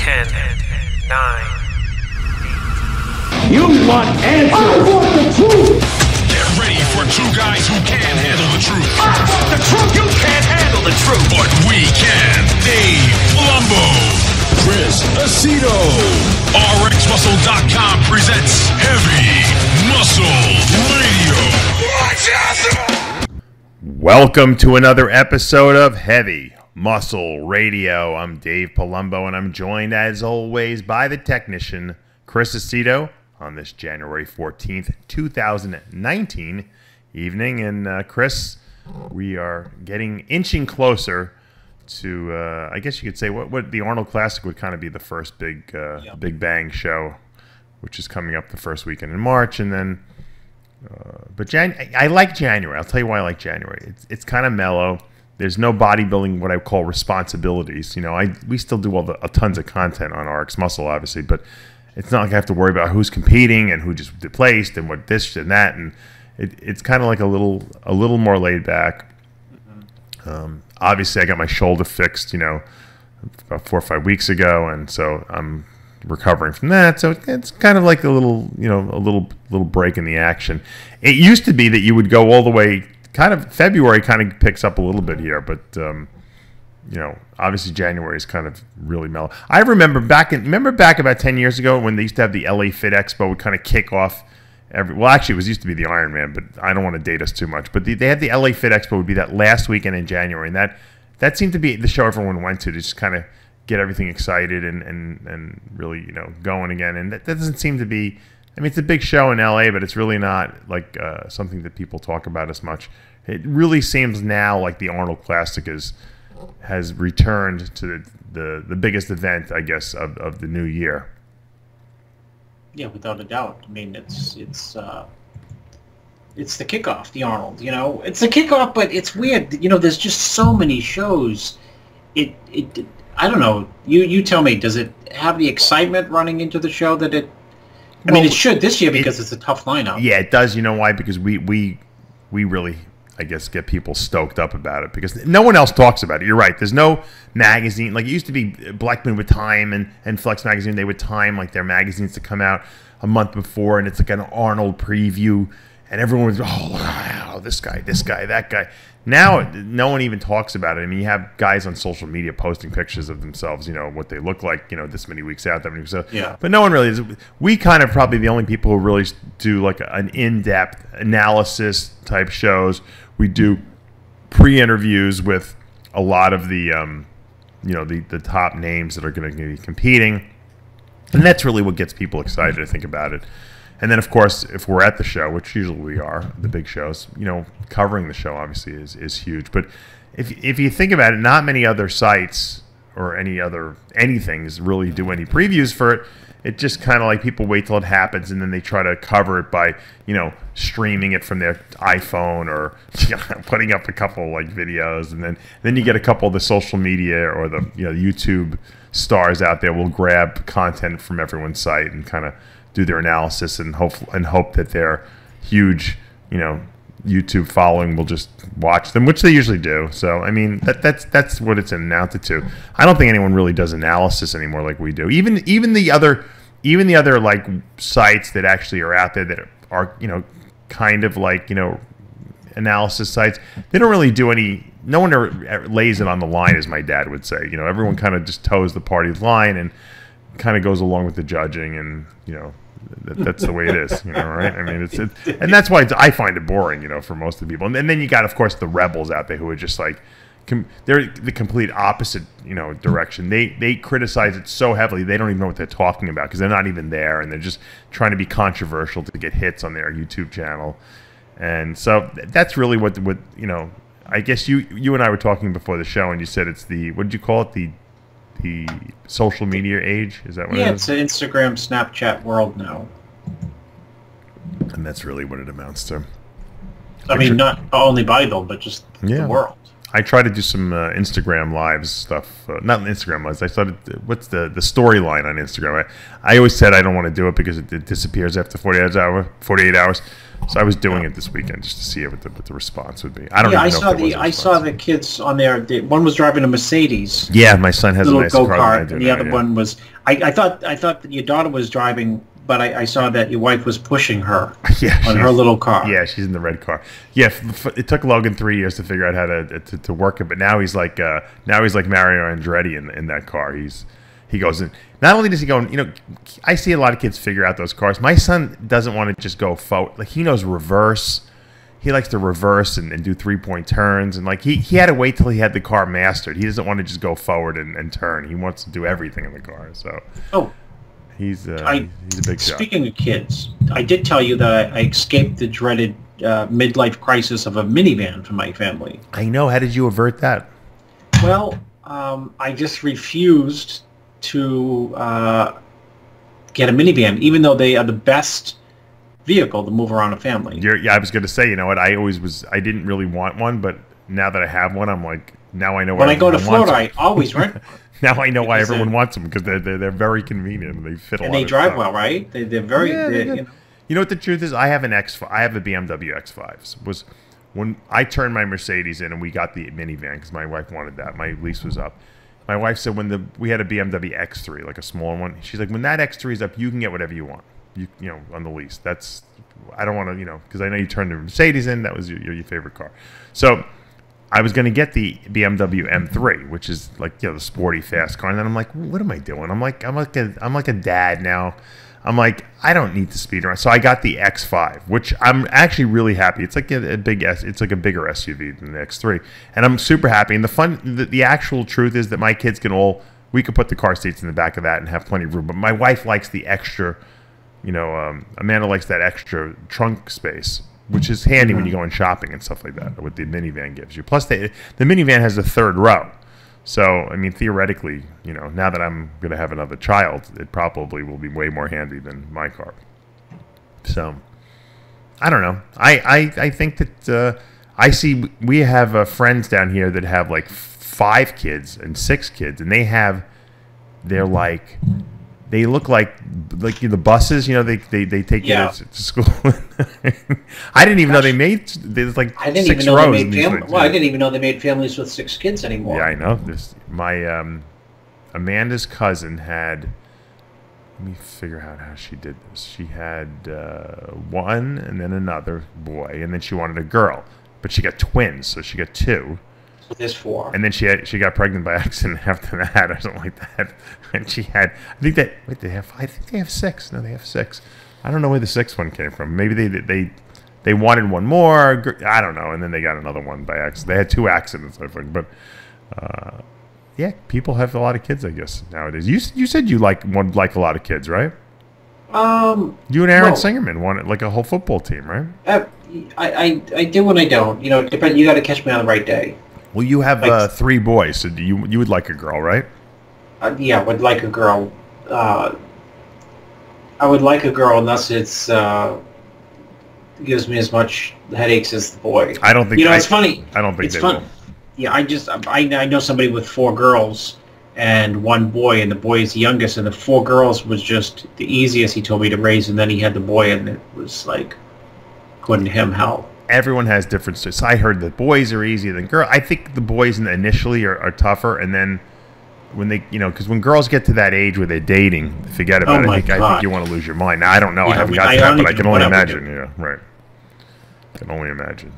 10, 9. You want answers? I want the truth! Get ready for two guys who can't handle the truth. I want the truth! You can't handle the truth! But we can. Dave Palumbo, Chris Aceto. RXMuscle.com presents Heavy Muscle Radio. Watch out! Welcome to another episode of Heavy Muscle Radio. I'm Dave Palumbo, and I'm joined, as always, by the technician, Chris Aceto, on this January 14th, 2019 evening. And Chris, we are inching closer to, I guess you could say, what the Arnold Classic would kind of be the first big bang show, which is coming up the first weekend in March. And then, but I like January. I'll tell you why I like January. It's kind of mellow. There's no bodybuilding, what I call responsibilities. You know, we still do tons of content on RXMuscle, obviously, but it's not like I have to worry about who's competing and who just placed and what this and that. And it's kind of like a little more laid back. Obviously, I got my shoulder fixed, about 4 or 5 weeks ago, and so I'm recovering from that. So it's kind of like a little break in the action. It used to be that you would go all the way. Kind of February kind of picks up a little bit here, but obviously January is kind of really mellow. I remember back about 10 years ago when they used to have the LA Fit Expo would kind of kick off actually it used to be the Ironman, but I don't want to date us too much. But they had the LA Fit Expo would be that last weekend in January, and that seemed to be the show everyone went to just kind of get everything excited and really going again. And that doesn't seem to be. I mean, it's a big show in LA, but it's really not like something that people talk about as much. It really seems now like the Arnold Classic has returned to the biggest event, I guess, of the new year. Yeah, without a doubt. I mean, it's the kickoff, the Arnold. It's the kickoff, but it's weird. There's just so many shows. I don't know. You tell me. Does it have the excitement running into the show that it? I mean, it should this year because it's a tough lineup. Yeah, it does. You know why? Because we really, I guess, get people stoked up about it because no one else talks about it. You're right. There's no magazine. Like it used to be Blackman would time and Flex Magazine. They would time like their magazines to come out a month before, and it's like an Arnold preview, and everyone was, oh, wow, this guy, that guy. Now, no one even talks about it. I mean, you have guys on social media posting pictures of themselves, what they look like, this many weeks out, that many weeks out. Yeah. But no one really is. We kind of probably the only people who really do like an in-depth analysis type shows. We do pre-interviews with a lot of the, the top names that are going to be competing. And that's really what gets people excited to think about it. And then, of course, if we're at the show, which usually we are, the big shows, covering the show obviously is huge. But if you think about it, not many other sites or anythings really do any previews for it. It just kind of like people wait till it happens and then they try to cover it by, streaming it from their iPhone or putting up a couple like videos. And then you get a couple of the social media or the YouTube stars out there will grab content from everyone's site and kind of do their analysis and hope that their huge, YouTube following will just watch them, which they usually do. So I mean, that's what it's amounted to. I don't think anyone really does analysis anymore like we do. Even the other like sites that actually are out there that are kind of like analysis sites. They don't really do any. No one ever lays it on the line, as my dad would say. Everyone kind of just toes the party's line and kind of goes along with the judging, and that's the way it is, right? I mean, and that's why I find it boring, for most of the people. And then you got, of course, the rebels out there who are just like, they're the complete opposite, direction. They criticize it so heavily they don't even know what they're talking about because they're not even there, and they're just trying to be controversial to get hits on their YouTube channel. And so that's really what I guess you and I were talking before the show, and you said it's what did you call it? The social media age? Is that what it is? Yeah, it's an Instagram, Snapchat world now. And that's really what it amounts to. I mean, not only bodybuilding, but just the world. I try to do some Instagram lives stuff. Not Instagram lives. I started. What's the storyline on Instagram? I always said I don't want to do it because it disappears after 48 hours. So I was doing it this weekend just to see what the response would be. I don't. Yeah, even know if there was a I saw the kids on there. One was driving a Mercedes. Yeah, my son has a nice go car. kart, and the other one was. I thought that your daughter was driving. But I saw that your wife was pushing her on her little car. Yeah, she's in the red car. Yeah, it took Logan 3 years to figure out how to work it, but now he's like Mario Andretti in that car. He goes in. Not only does he go, I see a lot of kids figure out those cars. My son doesn't want to just go forward. Like, he knows reverse. He likes to reverse and do 3-point turns, and like he had to wait till he had the car mastered. He doesn't want to just go forward and turn. He wants to do everything in the car. So. Oh. He's a big shot. Speaking of kids, I did tell you that I escaped the dreaded midlife crisis of a minivan for my family. I know. How did you avert that? Well, I just refused to get a minivan, even though they are the best vehicle to move around a family. Yeah, I was going to say, you know what? I didn't really want one, but now that I have one, I'm like, now I know why. When I go to Florida, I always rent one. Now I know why everyone wants them, because they're very convenient and they fit a lot. And they drive well, right? They're very. You know what the truth is? I have a BMW X5. Was when I turned my Mercedes in and we got the minivan because my wife wanted that. My lease was up. My wife said we had a BMW X3, like a smaller one. She's like, when that X3 is up, you can get whatever you want. You know, on the lease. I don't want to, because I know you turned the Mercedes in. That was your favorite car. So I was going to get the BMW M3, which is like, the sporty fast car. And then I'm like, what am I doing? I'm like a dad now. I'm like, I don't need to speed around. So I got the X5, which I'm actually really happy. It's like it's like a bigger SUV than the X3, and I'm super happy. And the actual truth is that my kids we could put the car seats in the back of that and have plenty of room. But my wife likes the extra, Amanda likes that extra trunk space, which is handy when you go in shopping and stuff like that, what the minivan gives you. Plus, the minivan has a third row. So, I mean, theoretically, now that I'm going to have another child, it probably will be way more handy than my car. So, I don't know. I think that we have friends down here that have like 5 kids and 6 kids, and they look like the buses, they take you to school. I didn't even know they made. There's like 6 rows. I didn't even know they made families with 6 kids anymore. Yeah, I know. My Amanda's cousin had. Let me figure out how she did this. She had one, and then another boy, and then she wanted a girl, but she got twins, so she got 2. There's 4. And then she got pregnant by accident after that, or something like that. And she had, I think they have 6. No, they have 6. I don't know where the 6th one came from. Maybe they wanted one more. I don't know. And then they got another one by accident. They had 2 accidents, I think. But yeah, people have a lot of kids, I guess, nowadays. You said you like a lot of kids, right? You and Aaron Singerman wanted like a whole football team, right? I do and I don't. You got to catch me on the right day. Well, you have 3 boys, so you would like a girl, right? Yeah, would like a girl. I would like a girl unless it's gives me as much headaches as the boy. I don't think. It's funny. I don't think it's they fun. will. Yeah, I know somebody with 4 girls and 1 boy, and the boy is the youngest, and the 4 girls was just the easiest he told me to raise, and then he had the boy, and it was like going to him hell. Everyone has different styles. I heard that boys are easier than girls. I think the boys initially are tougher, and then when they, because when girls get to that age where they're dating, forget about it. I think you want to lose your mind. Now, I don't know. I haven't got to that, but I can only imagine. Yeah, right. I can only imagine.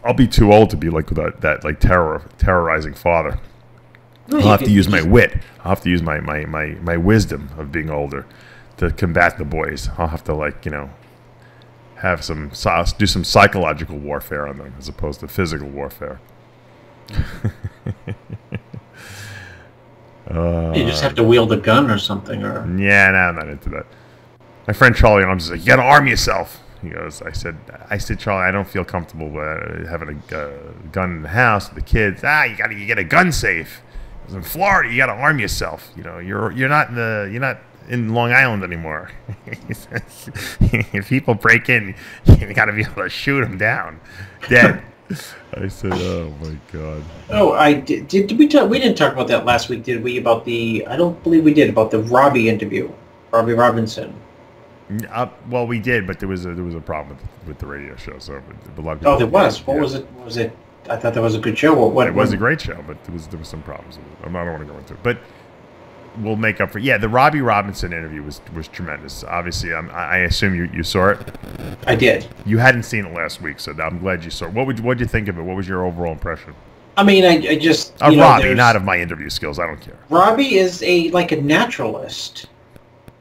I'll be too old to be like that like terrorizing father. I'll have to use my wit. I'll have to use my wisdom of being older to combat the boys. I'll have to do some psychological warfare on them as opposed to physical warfare. You just have to wield a gun or something, or yeah, no, I'm not into that. My friend Charlie, I'm just like, you gotta arm yourself. He goes, I said, Charlie, I don't feel comfortable having a gun in the house with the kids. You get a gun safe. In Florida, you got to arm yourself. You're not in Long Island anymore. He says, if people break in, you got to be able to shoot them down, dead. I said, "Oh my God." Oh, did we talk? We didn't talk about that last week, did we? About the I don't believe we did about the Robby interview, Robby Robinson. Well, we did, but there was a problem with the radio show. So a lot of Oh, there people- was. What was it? Was it? I thought that was a good show. What? It was a great show, but there was some problems. I don't want to go into it, but we'll make up for. Yeah, the Robby Robinson interview was tremendous. Obviously, I assume you saw it. I did. You hadn't seen it last week, so I'm glad you saw it. What did you think of it? What was your overall impression? I mean, I just Of Robby, not of my interview skills. I don't care. Robby is like a naturalist.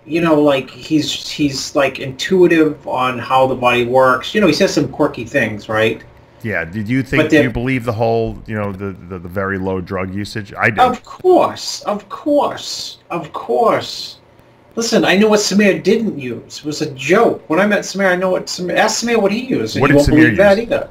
You know, like he's like intuitive on how the body works. You know, he says some quirky things, right? Yeah. Did you think? Do you believe the whole? You know, the very low drug usage? I did. Of course. Listen, I know what Samir didn't use. It was a joke. When I met Samir, I know what Samir. Ask Samir what he used, and What you did won't Samir believe use? that either.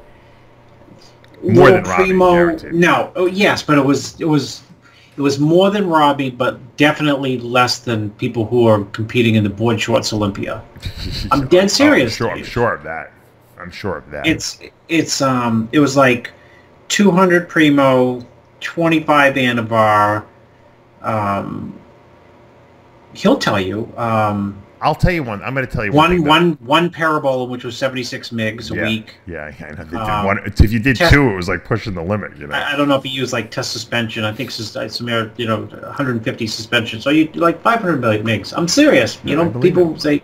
More than Little Robby, Primo. guaranteed. No. Oh, yes, but it was more than Robby, but definitely less than people who are competing in the board shorts Olympia. I'm dead serious. I'm sure of that. It was like 200 Primo, 25 Anavar. He'll tell you. I'll tell you one. I'm going to tell you one Parabola, which was 76 mgs a week. Yeah, I know. They did one. If you did two, it was like pushing the limit. You know. I don't know if he used like test suspension. I think Samir, 150 suspension. So you do like 500 mgs. I'm serious. You know, people say,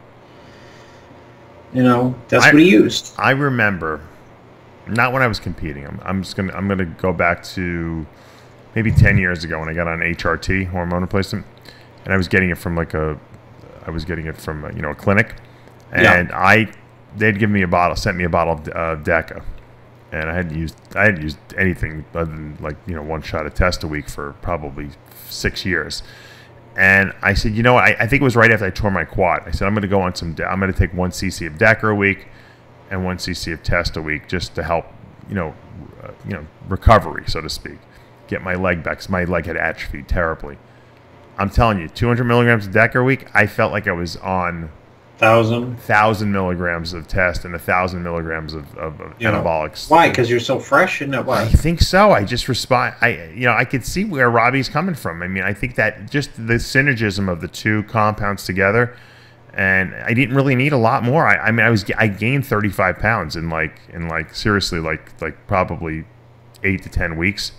that's what he used. I remember, not when I was competing. I'm gonna go back to maybe 10 years ago when I got on HRT, hormone replacement, and I was getting it from a clinic, and they'd give me a bottle, sent me a bottle of Deca, and I hadn't used anything other than one shot of test a week for probably 6 years. And I said, I think it was right after I tore my quad. I said, I'm going to go on I'm going to take 1 cc of Deca a week and 1 cc of test a week just to help, recovery, so to speak, get my leg back, 'cause my leg had atrophied terribly. I'm telling you, 200 milligrams of Deca a week, I felt like I was on 1,000 milligrams of test and 1,000 milligrams of anabolics. Why? Because you're so fresh, isn't that why? I think so. I just respond. I could see where Robby's coming from. I mean, I think that just the synergism of the two compounds together, and I didn't really need a lot more. I gained 35 pounds in seriously probably 8 to 10 weeks.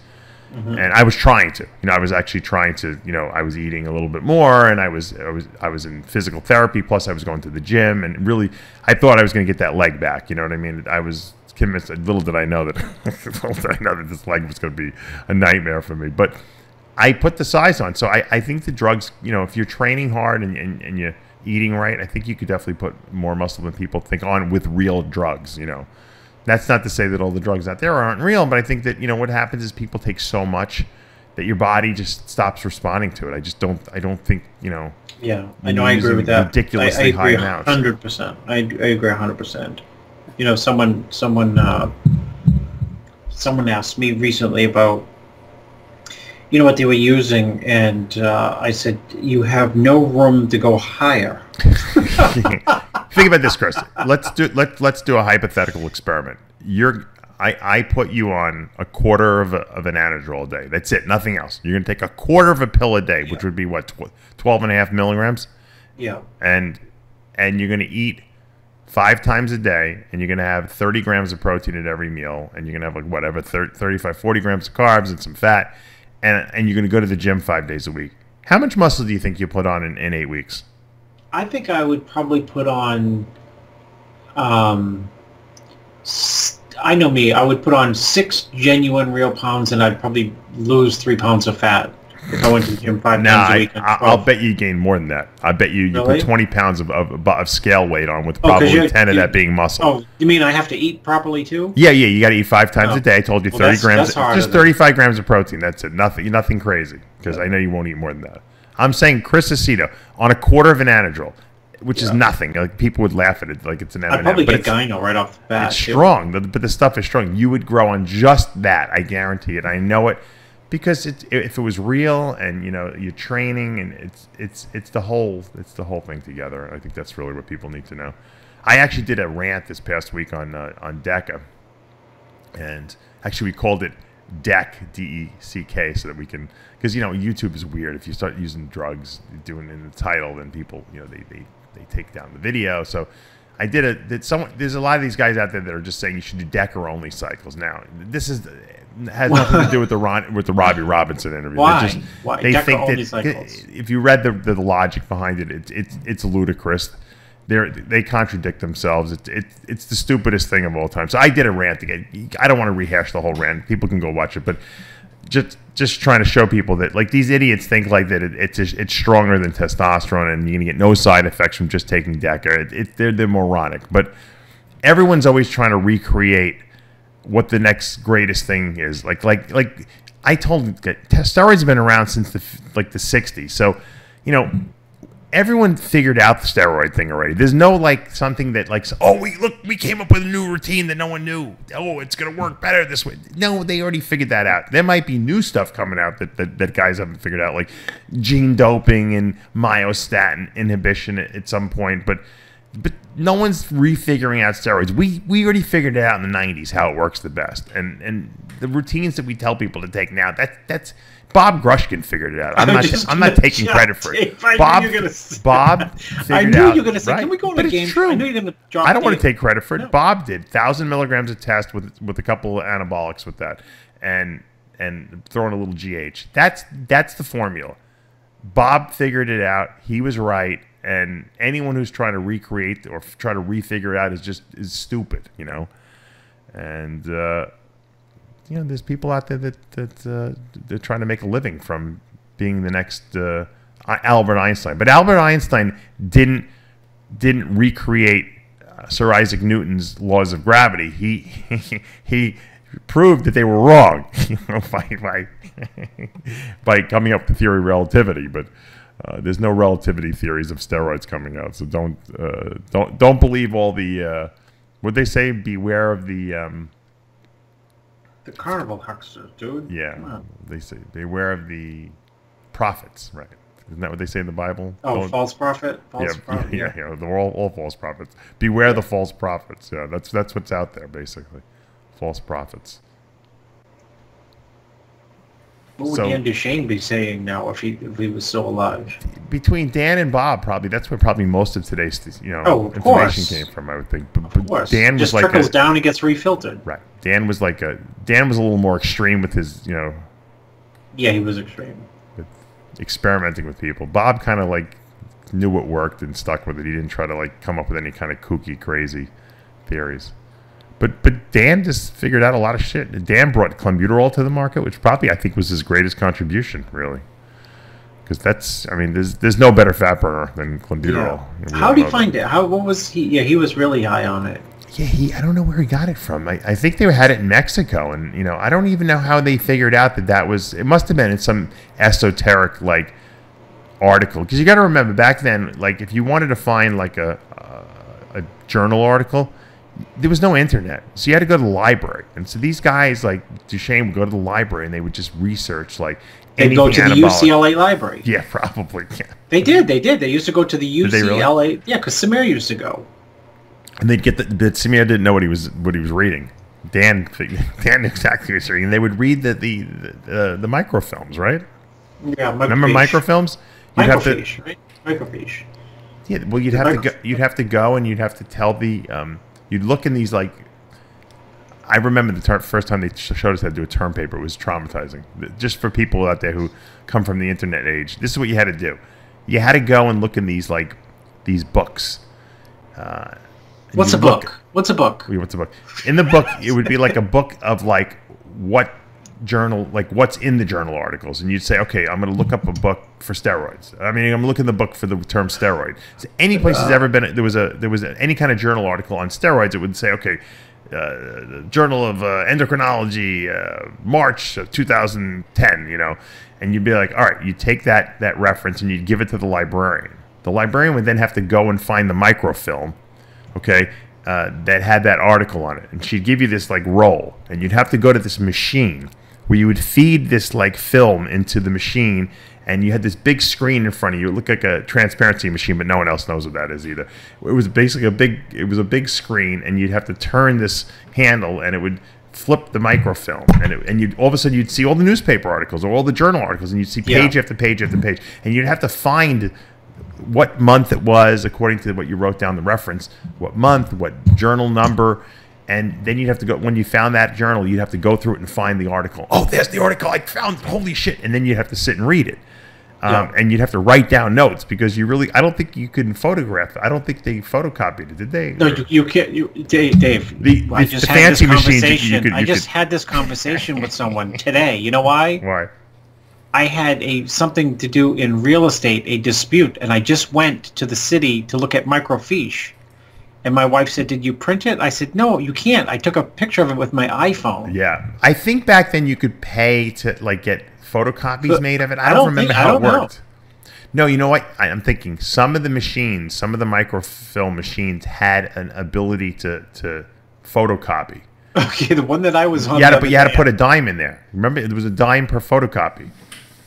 Mm-hmm. And I was trying to, I was actually trying to, I was eating a little bit more, and I was in physical therapy. Plus, I was going to the gym, and really, I thought I was going to get that leg back. You know what I mean? I was convinced. Little did I know that this leg was going to be a nightmare for me. But I put the size on, so I think the drugs. If you're training hard and you're eating right, I think you could definitely put more muscle than people think on with real drugs. That's not to say that all the drugs out there aren't real, but I think that, what happens is people take so much that your body just stops responding to it. I don't think, Yeah, I know. I agree with that. Ridiculously high amounts. 100%. I agree 100%. Someone asked me recently about, what they were using, and I said, you have no room to go higher. Think about this, Chris. Let's do a hypothetical experiment. I put you on a quarter of an Anadrol a day. That's it, nothing else. You're going to take a quarter of a pill a day, which would be what, 12.5 milligrams? Yeah. And you're going to eat 5 times a day, and you're going to have 30 grams of protein at every meal, and you're going to have 35, 40 grams of carbs and some fat, and you're going to go to the gym 5 days a week. How much muscle do you think you put on in 8 weeks? I think I would probably put on, I know me, I would put on 6 genuine real pounds, and I'd probably lose 3 pounds of fat if I went to the gym 5 times a week. I'll bet you gain more than that. I bet you Really? put 20 pounds of scale weight on, with probably 10 of that being muscle. Oh, you mean I have to eat properly too? Yeah, you got to eat 5 times a day. I told you 30 grams, that's harder just 35 grams of protein. That's it. Nothing crazy, because I know you won't eat more than that. I'm saying Chris Aceto on a quarter of an Anadrol, which is nothing. Like, people would laugh at it like it's an M&M. I'd probably but get gyno right off the bat. It's strong, but the stuff is strong. You would grow on just that. I guarantee it. I know it. Because if it was real and you're training and it's the whole thing together. I think that's really what people need to know. I actually did a rant this past week on DECA, and actually we called it DECK, D-E-C-K, so that we can, because YouTube is weird. If you start using drugs, doing it in the title, then people they take down the video. So I did there's a lot of these guys out there that are just saying you should do DECA only cycles. Now this has nothing to do with the Robby Robinson interview. Why? Why they DECA think only that cycles? If you read the logic behind it, it's ludicrous. They contradict themselves. It's the stupidest thing of all time. So I did a rant again. I don't want to rehash the whole rant. People can go watch it, but just trying to show people that like these idiots think like that it's stronger than testosterone and you're gonna get no side effects from just taking DECA. They're moronic. But everyone's always trying to recreate what the next greatest thing is. Like I told that steroids have been around since the 60s. So everyone figured out the steroid thing already. There's no something that we came up with a new routine that no one knew. Oh, it's gonna work better this way. No, they already figured that out. There might be new stuff coming out that guys haven't figured out, like gene doping and myostatin inhibition at some point. But no one's refiguring out steroids. We already figured it out in the 90s how it works the best. And the routines that we tell people to take now, that's Bob Grushkin figured it out. I'm not taking credit for it. Bob figured out. I knew you were going to say, right? Can we go on But a it's game? true. I knew you were going to drop I don't want to Dave. take credit for it. No. Bob did 1,000 milligrams of test with a couple of anabolics with that, and throwing a little GH. That's the formula. Bob figured it out. He was right. And anyone who's trying to recreate or try to refigure it out is stupid, And there's people out there that they're trying to make a living from being the next Albert Einstein. But Albert Einstein didn't recreate Sir Isaac Newton's laws of gravity. He proved that they were wrong, by coming up with the theory of relativity. But there's no relativity theories of steroids coming out, so don't believe all the what they say. Beware of the carnival hucksters, dude. Yeah, they say beware of the prophets, right? Isn't that what they say in the Bible? Oh, false prophet. Yeah. They're all false prophets. Beware the false prophets. Yeah, that's what's out there basically. False prophets. What would Dan Duchesne be saying now if he was still alive? Between Dan and Bob, probably that's where probably most of today's information course. came from. I would think. Of course. Dan just was like trickles down and gets refiltered. Right. Dan was a little more extreme with his Yeah, he was extreme. With experimenting with people. Bob kind of knew what worked and stuck with it. He didn't try to come up with any kind of kooky, crazy theories. But Dan just figured out a lot of shit. Dan brought clenbuterol to the market, which probably I think was his greatest contribution, really. Because there's no better fat burner than clenbuterol. Yeah. How did he find it? What was he? Yeah, he was really high on it. Yeah, I don't know where he got it from. I think they had it in Mexico, and I don't even know how they figured out that was. It must have been in some esoteric article. Because you got to remember back then, if you wanted to find a journal article, there was no internet, so you had to go to the library. And so these guys like Duchesne would go to the library and they would just research They'd go to the UCLA library. Yeah, probably. Yeah. They did. They used to go to the UCLA. Did they really? Yeah, because Samir used to go. And they'd get but Samir didn't know what he was reading. Dan knew exactly what he was reading. They would read the microfilms, right? Yeah, remember microfilms? Microfiche, right? Microfiche. Yeah, well, you'd have to go and you'd have to tell the you'd look in these I remember the first time they showed us how to do a term paper. It was traumatizing. Just for people out there who come from the internet age, this is what you had to do. You had to go and look in these books. What's a book? What's a book? What's a book? In the book, it would be a book of what journal, what's in the journal articles, and you'd say, okay, I'm going to look up a book for steroids. I'm looking the book for the term steroid. So any place has ever been there was any kind of journal article on steroids, it would say, okay, Journal of Endocrinology, March of 2010, and you'd be like, all right, you take that reference and you'd give it to the librarian. The librarian would then have to go and find the microfilm, okay, that had that article on it, and she'd give you this roll, and you'd have to go to this machine where you would feed this like film into the machine, and you had this big screen in front of you. It looked like a transparency machine, but no one else knows what that is either. It was basically a big screen, and you'd have to turn this handle, and it would flip the microfilm, and you'd all of a sudden you'd see all the newspaper articles or all the journal articles, and you'd see page after page after page, and you'd have to find what month it was according to what you wrote down the reference, what month, what journal number. And then you'd have to go, when you found that journal, you'd have to go through it and find the article. Oh, there's the article I found. Holy shit. And then you'd have to sit and read it. And you'd have to write down notes because I don't think you could photograph it. I don't think they photocopied it, did they? No, you can't. Dave, I just had this conversation. I just had this conversation with someone today. You know why? Why? I had something to do in real estate, a dispute, and I just went to the city to look at microfiche. And my wife said, "Did you print it?" I said, "No, you can't. I took a picture of it with my iPhone." Yeah, I think back then you could pay to like get photocopies made of it. I don't remember how it worked. No, you know what? I'm thinking some of the machines, some of the microfilm machines had an ability to photocopy. Okay, the one that I was on. But you had to put a dime in there. Remember, it was a dime per photocopy.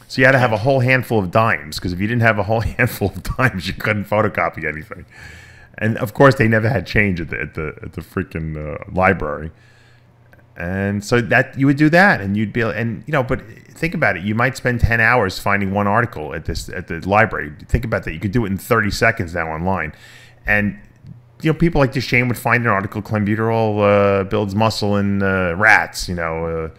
So you had to have a whole handful of dimes, because if you didn't have a whole handful of dimes, you couldn't photocopy anything. And of course, they never had change at the freaking library. And so that you would do that, and you'd be, and you know, but think about it. You might spend 10 hours finding one article at the library. Think about that. You could do it in 30 seconds now online, and you know, people like Duchesne would find an article: clenbuterol builds muscle in rats. You know,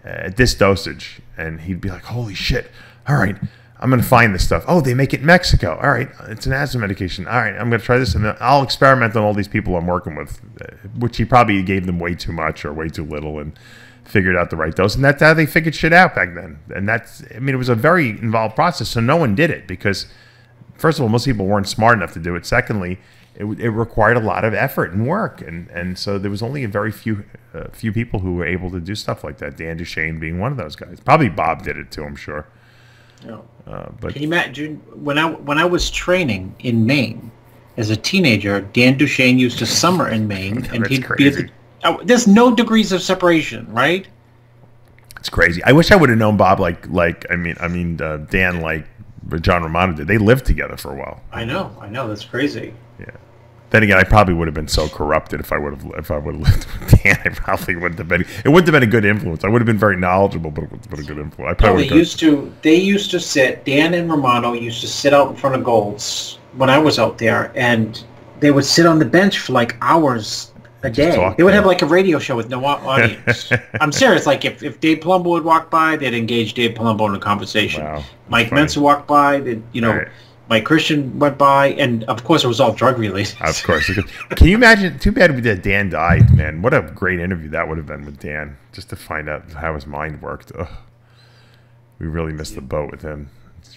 at this dosage, and he'd be like, "Holy shit! All right, I'm going to find this stuff. Oh, they make it in Mexico. All right, it's an asthma medication. All right, I'm going to try this, and then I'll experiment on all these people I'm working with," which he probably gave them way too much or way too little, and figured out the right dose. And that's how they figured shit out back then. And that's, I mean, it was a very involved process, so no one did it because, first of all, most people weren't smart enough to do it. Secondly, it required a lot of effort and work, and so there was only a very few people who were able to do stuff like that. Dan Duchesne being one of those guys. Probably Bob did it too, I'm sure. No. But can you imagine when I was training in Maine as a teenager? Dan Duchesne used to summer in Maine, and he'd crazy. be there's no degrees of separation, right? It's crazy. I wish I would have known Bob like Dan like John Romano did. They lived together for a while. I know. That's crazy. Yeah. Then again, I probably would have been so corrupted if I would have lived with Dan. I probably wouldn't have been. It wouldn't have been a good influence. I would have been very knowledgeable, but it wouldn't have been a good influence. I probably They used to sit. Dan and Romano used to sit out in front of Golds when I was out there, and they would sit on the bench for like hours a day. They would have like a radio show with no audience. I'm serious. Like if Dave Palumbo would walk by, they'd engage Dave Palumbo in a conversation. Wow, Mike Mensa walked by, they'd, you know. Right. Mike Christian went by, and of course it was all drug related. Of course. Can you imagine? Too bad that Dan died, man. What a great interview that would have been with Dan, just to find out how his mind worked. Ugh. We really missed the boat with him.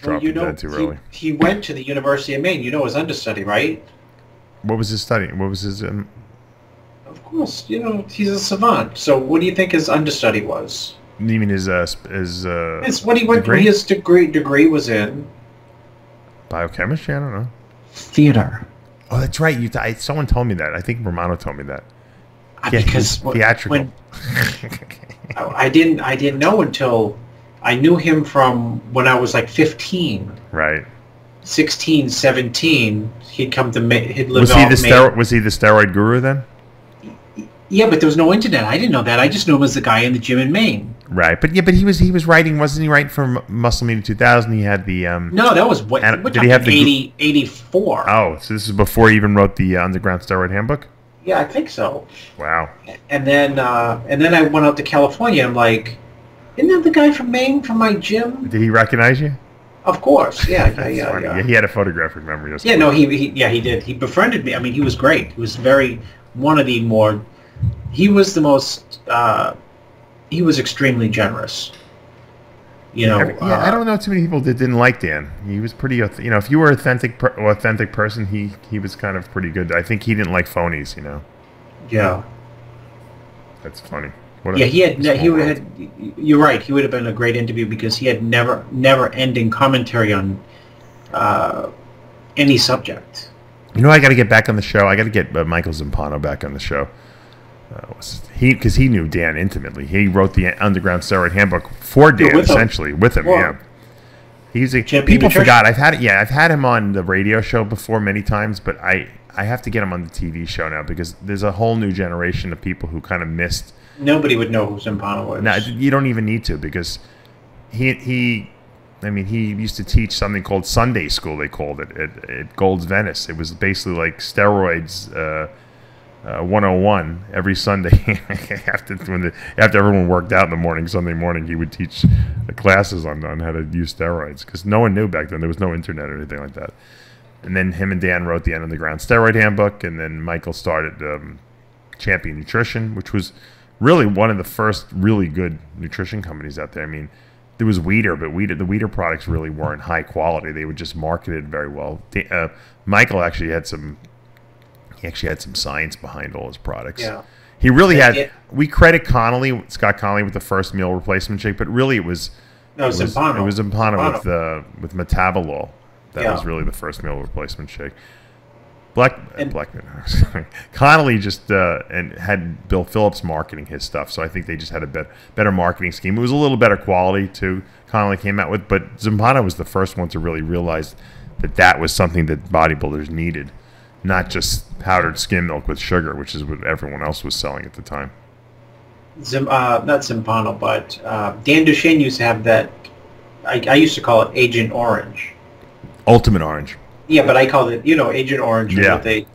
Well, you know, dead too early. He went to the University of Maine. You know his understudy, right? What was his study? What was his? Of course, you know he's a savant. So what do you think his understudy was? You mean his It's what he went. His degree was in. Biochemistry? I don't know. Theater. Oh, that's right. Someone told me that. I think Romano told me that. Yeah, because theatrical. I didn't know until I knew him from when I was like 15. Right. 16, 17. He'd come to he'd live. Was he the steroid guru then? Yeah, but there was no internet. I didn't know that. I just knew him as the guy in the gym in Maine. Right, but he was writing. Wasn't he writing for Muscle Media 2000? He had the No, that was what. Did he have the 84? Oh, so this is before he even wrote the Underground Steroid Handbook. Yeah, I think so. Wow. And then I went out to California. I'm like, isn't that the guy from Maine from my gym? Did he recognize you? Of course, yeah. He had a photographic memory. Yeah, no, he did. He befriended me. I mean, he was great. He was one of the more. He was the most. He was extremely generous. You know. I don't know too many people that didn't like Dan. He was pretty. You know, if you were an authentic person, he was kind of pretty good. I think he didn't like phonies. You know. Yeah. That's funny. He had. You're right. He would have been a great interview because he had never-ending commentary on any subject. You know, I got to get back on the show. I got to get Michael Zampano back on the show. because he knew Dan intimately. He wrote the Underground Steroid Handbook for Dan, essentially, with him. Yeah. He's a people forgot. I've had him on the radio show before many times, but I have to get him on the TV show now because there's a whole new generation of people who kind of missed. Nobody would know who Zimpano was. No, you don't even need to because he used to teach something called Sunday School. They called it at Gold's Venice. It was basically like steroids 101 every Sunday. after everyone worked out in the morning, Sunday morning, he would teach the classes on how to use steroids because no one knew back then. There was no internet or anything like that. And then him and Dan wrote the Underground Steroid Handbook, and then Michael started Champion Nutrition, which was really one of the first really good nutrition companies out there. I mean, there was Weider, but the Weider products really weren't high quality. They were just marketed very well. Michael actually had some science behind all his products. Yeah. He really had. We credit Scott Connolly with the first meal replacement shake, but really it was Zimpano. It was Zimpano with Metabolol. That was really the first meal replacement shake. Connolly just and had Bill Phillips marketing his stuff, so I think they just had a better marketing scheme. It was a little better quality too. Connolly came out with, but Zimpano was the first one to really realize that was something that bodybuilders needed, not just powdered skim milk with sugar, which is what everyone else was selling at the time. Not Zimpano, but Dan Duchesne used to have that. I used to call it Agent Orange. Ultimate Orange. Yeah, but I called it, Agent Orange. Yeah. They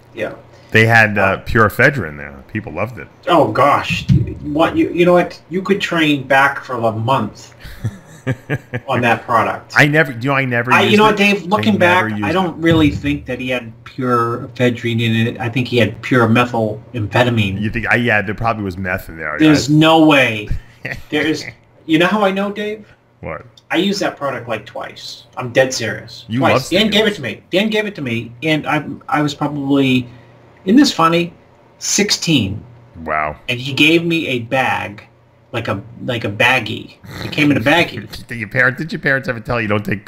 had purifedrin there. People loved it. Oh gosh, you know what? You could train back for a month on that product. I never used it. Dave, looking back, I don't really think that he had purifedrin in it. I think he had pure methamphetamine. You think? Yeah, there probably was meth in there. There's no way. There is. You know how I know, Dave? What? I used that product like twice. I'm dead serious. Twice. Dan gave it to me. Dan gave it to me, and I was probably, isn't this funny, 16. Wow. And he gave me a bag, like a baggie. It came in a baggie. Did your parents ever tell you don't take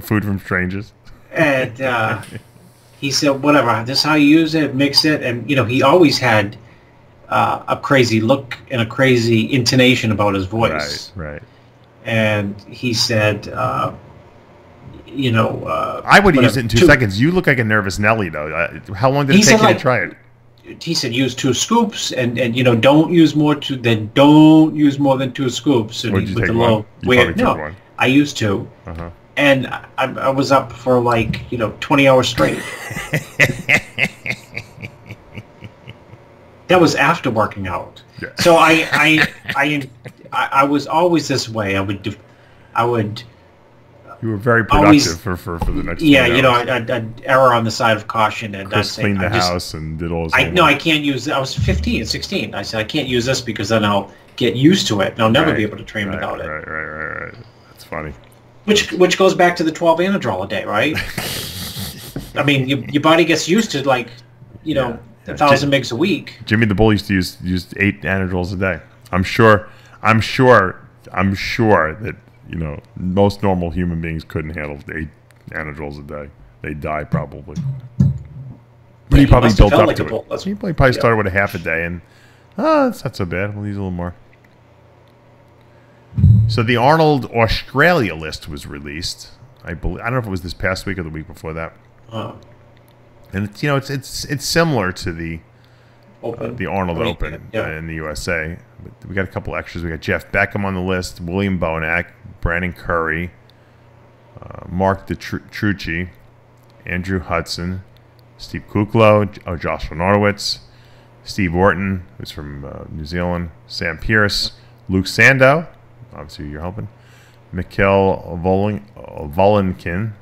food from strangers? And he said, whatever, this is how you use it, mix it, and he always had a crazy look and a crazy intonation about his voice. Right. And he said, I would use it in 2 seconds. You look like a nervous Nelly, though. How long did it take you to try it? He said use 2 scoops, and don't use more than 2 scoops. And or did you take one? No, I used 2. Uh-huh. And I was up for 20 hours straight. That was after working out. Yeah. So I was always this way. I would. You were very productive for the next. Yeah, I'd err on the side of caution and Chris cleaned the house and did all his homework. I can't use. I was 15, 16. I said I can't use this because then I'll get used to it and I'll never be able to train without it. Right. That's funny. Which goes back to the 12 Anadrol a day, right? I mean, your body gets used to 1,000 mgs a week. Jimmy the Bull used to use 8 Anadrols a day. I'm sure that most normal human beings couldn't handle 8 Anadrols a day. They'd die probably. But he probably built up to it. He probably started with a half a day, and that's not so bad. We'll use a little more. So the Arnold Australia list was released. I don't know if it was this past week or the week before that. And it's similar to the Arnold Open in the USA. But we got a couple extras. We got Jeff Beckham on the list, William Bonac, Brandon Curry, Mark Petrucci, Andrew Hudson, Steve Kuklo, Joshua Norwitz, Steve Orton, who's from New Zealand, Sam Pierce, Luke Sandow, obviously you're helping, Mikhail Volinkin,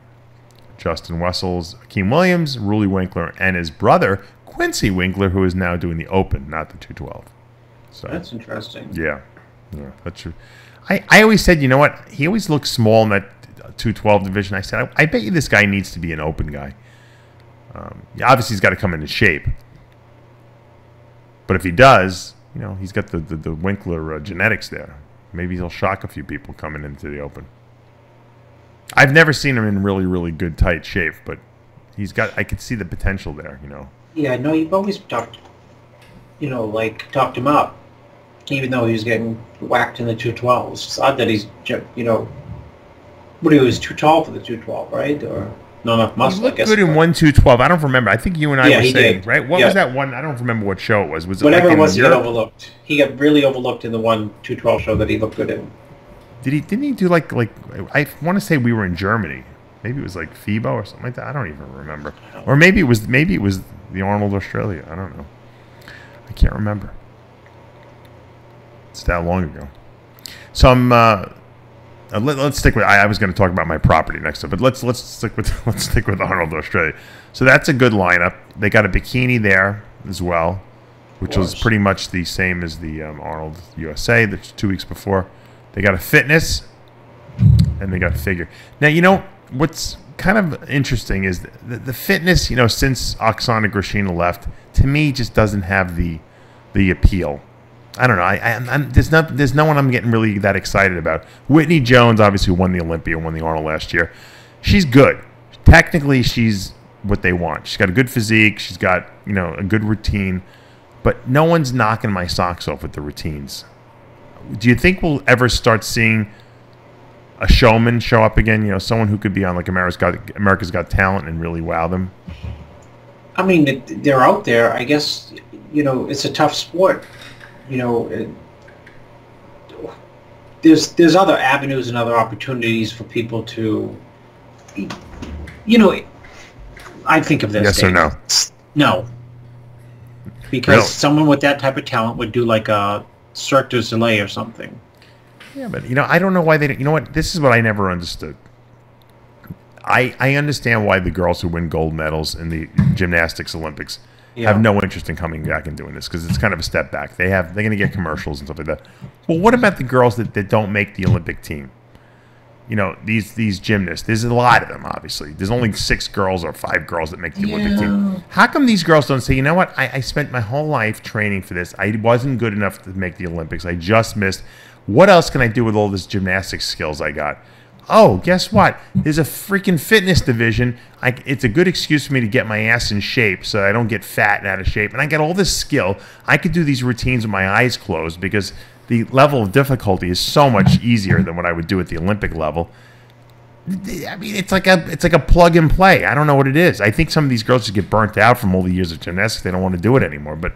Justin Wessels, Akeem Williams, Ruli Winkler, and his brother, Quincy Winkler, who is now doing the Open, not the 212. So that's interesting. Yeah, that's true. I always said, you know what? He always looks small in that 212 division. I said, I bet you this guy needs to be an Open guy. Obviously, he's got to come into shape. But if he does, he's got the Winkler genetics there. Maybe he'll shock a few people coming into the Open. I've never seen him in really, really good, tight shape, but I could see the potential there, Yeah, no, you've always talked you know, like talked him up, even though he was getting whacked in the 212s. It's odd that he's, you know, what, he was too tall for the 212, right? Or not enough muscle, He looked good in 1-2-12. I don't remember. I think you and I were saying, did. right? What was that one? I don't remember what show it was. Was it whatever like it was, he got Europe? overlooked. He got really overlooked in the 1-2-12 show that he looked good in. Didn't he do like I want to say we were in Germany. Maybe it was like FIBO or something like that. I don't even remember. Or maybe it was the Arnold Australia. I don't know. I can't remember. It's that long ago. So I'm let's stick with. I was going to talk about my property next up, but let's stick with Arnold Australia. So that's a good lineup. They got a bikini there as well, which was pretty much the same as the Arnold USA. That's 2 weeks before. They got a fitness, and they got a figure. Now, you know what's kind of interesting is the fitness. You know, since Oksana Grishina left, to me just doesn't have the appeal. I don't know. There's no one I'm getting really that excited about. Whitney Jones obviously won the Olympia, won the Arnold last year. She's good. Technically, she's what they want. She's got a good physique. She's got, you know, a good routine. But no one's knocking my socks off with the routines. Do you think we'll ever start seeing a showman show up again? You know, someone who could be on like America's Got Talent and really wow them? I mean, they're out there. I guess, you know, it's a tough sport. You know, there's other avenues and other opportunities for people to, you know, I think of this. Yes or no? No. Because Really? someone with that type of talent would do like a Cirque du Soleil or something. Yeah, but, you know, I don't know why they don't. You know what? This is what I never understood. I understand why the girls who win gold medals in the gymnastics Olympics have no interest in coming back and doing this because it's kind of a step back. They're going to get commercials and stuff like that. Well, what about the girls that don't make the Olympic team? You know, these gymnasts. There's a lot of them, obviously. There's only 6 girls or 5 girls that make the Olympic team. How come these girls don't say, you know what? I spent my whole life training for this. I wasn't good enough to make the Olympics. I just missed. What else can I do with all this gymnastics skills I got? Oh, guess what? There's a freaking fitness division. It's a good excuse for me to get my ass in shape so I don't get fat and out of shape. And I got all this skill. I could do these routines with my eyes closed because the level of difficulty is so much easier than what I would do at the Olympic level. I mean, it's like a plug and play. I don't know what it is. I think some of these girls just get burnt out from all the years of gymnastics. They don't want to do it anymore. But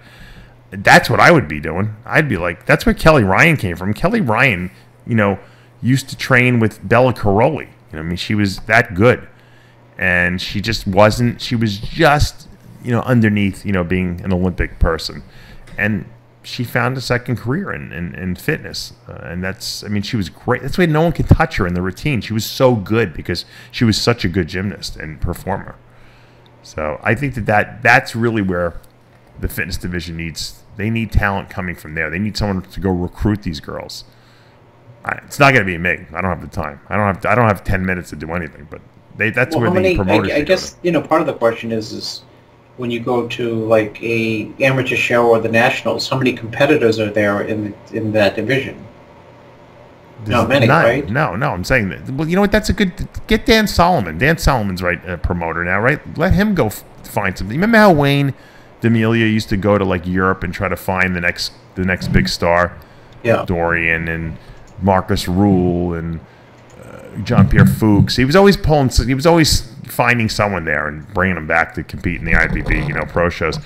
that's what I would be doing. I'd be like, that's where Kelly Ryan came from. Kelly Ryan, you know, used to train with Bella Caroli. You know, I mean, she was that good. And she just wasn't. She was just, you know, underneath, you know, being an Olympic person. And she found a second career in fitness. And that's, I mean, she was great. That's why no one could touch her in the routine. She was so good because she was such a good gymnast and performer. So I think that's really where the fitness division needs. They need talent coming from there. They need someone to go recruit these girls. It's not going to be me. I don't have the time. I don't have 10 minutes to do anything. But that's where the promoters. I guess you know, part of the question is when you go to like a amateur show or the nationals, how many competitors are there in that division? Not many, right? No. I'm saying that. Well, you know what? That's a good. Get Dan Solomon. Dan Solomon's right, a promoter now, right? Let him go find something. Remember how Wayne D'Amelia used to go to like Europe and try to find the next big star? Yeah. Dorian and Marcus Rule and Jean-Pierre Fuchs. He was always finding someone there and bringing them back to compete in the IPP, you know, pro shows.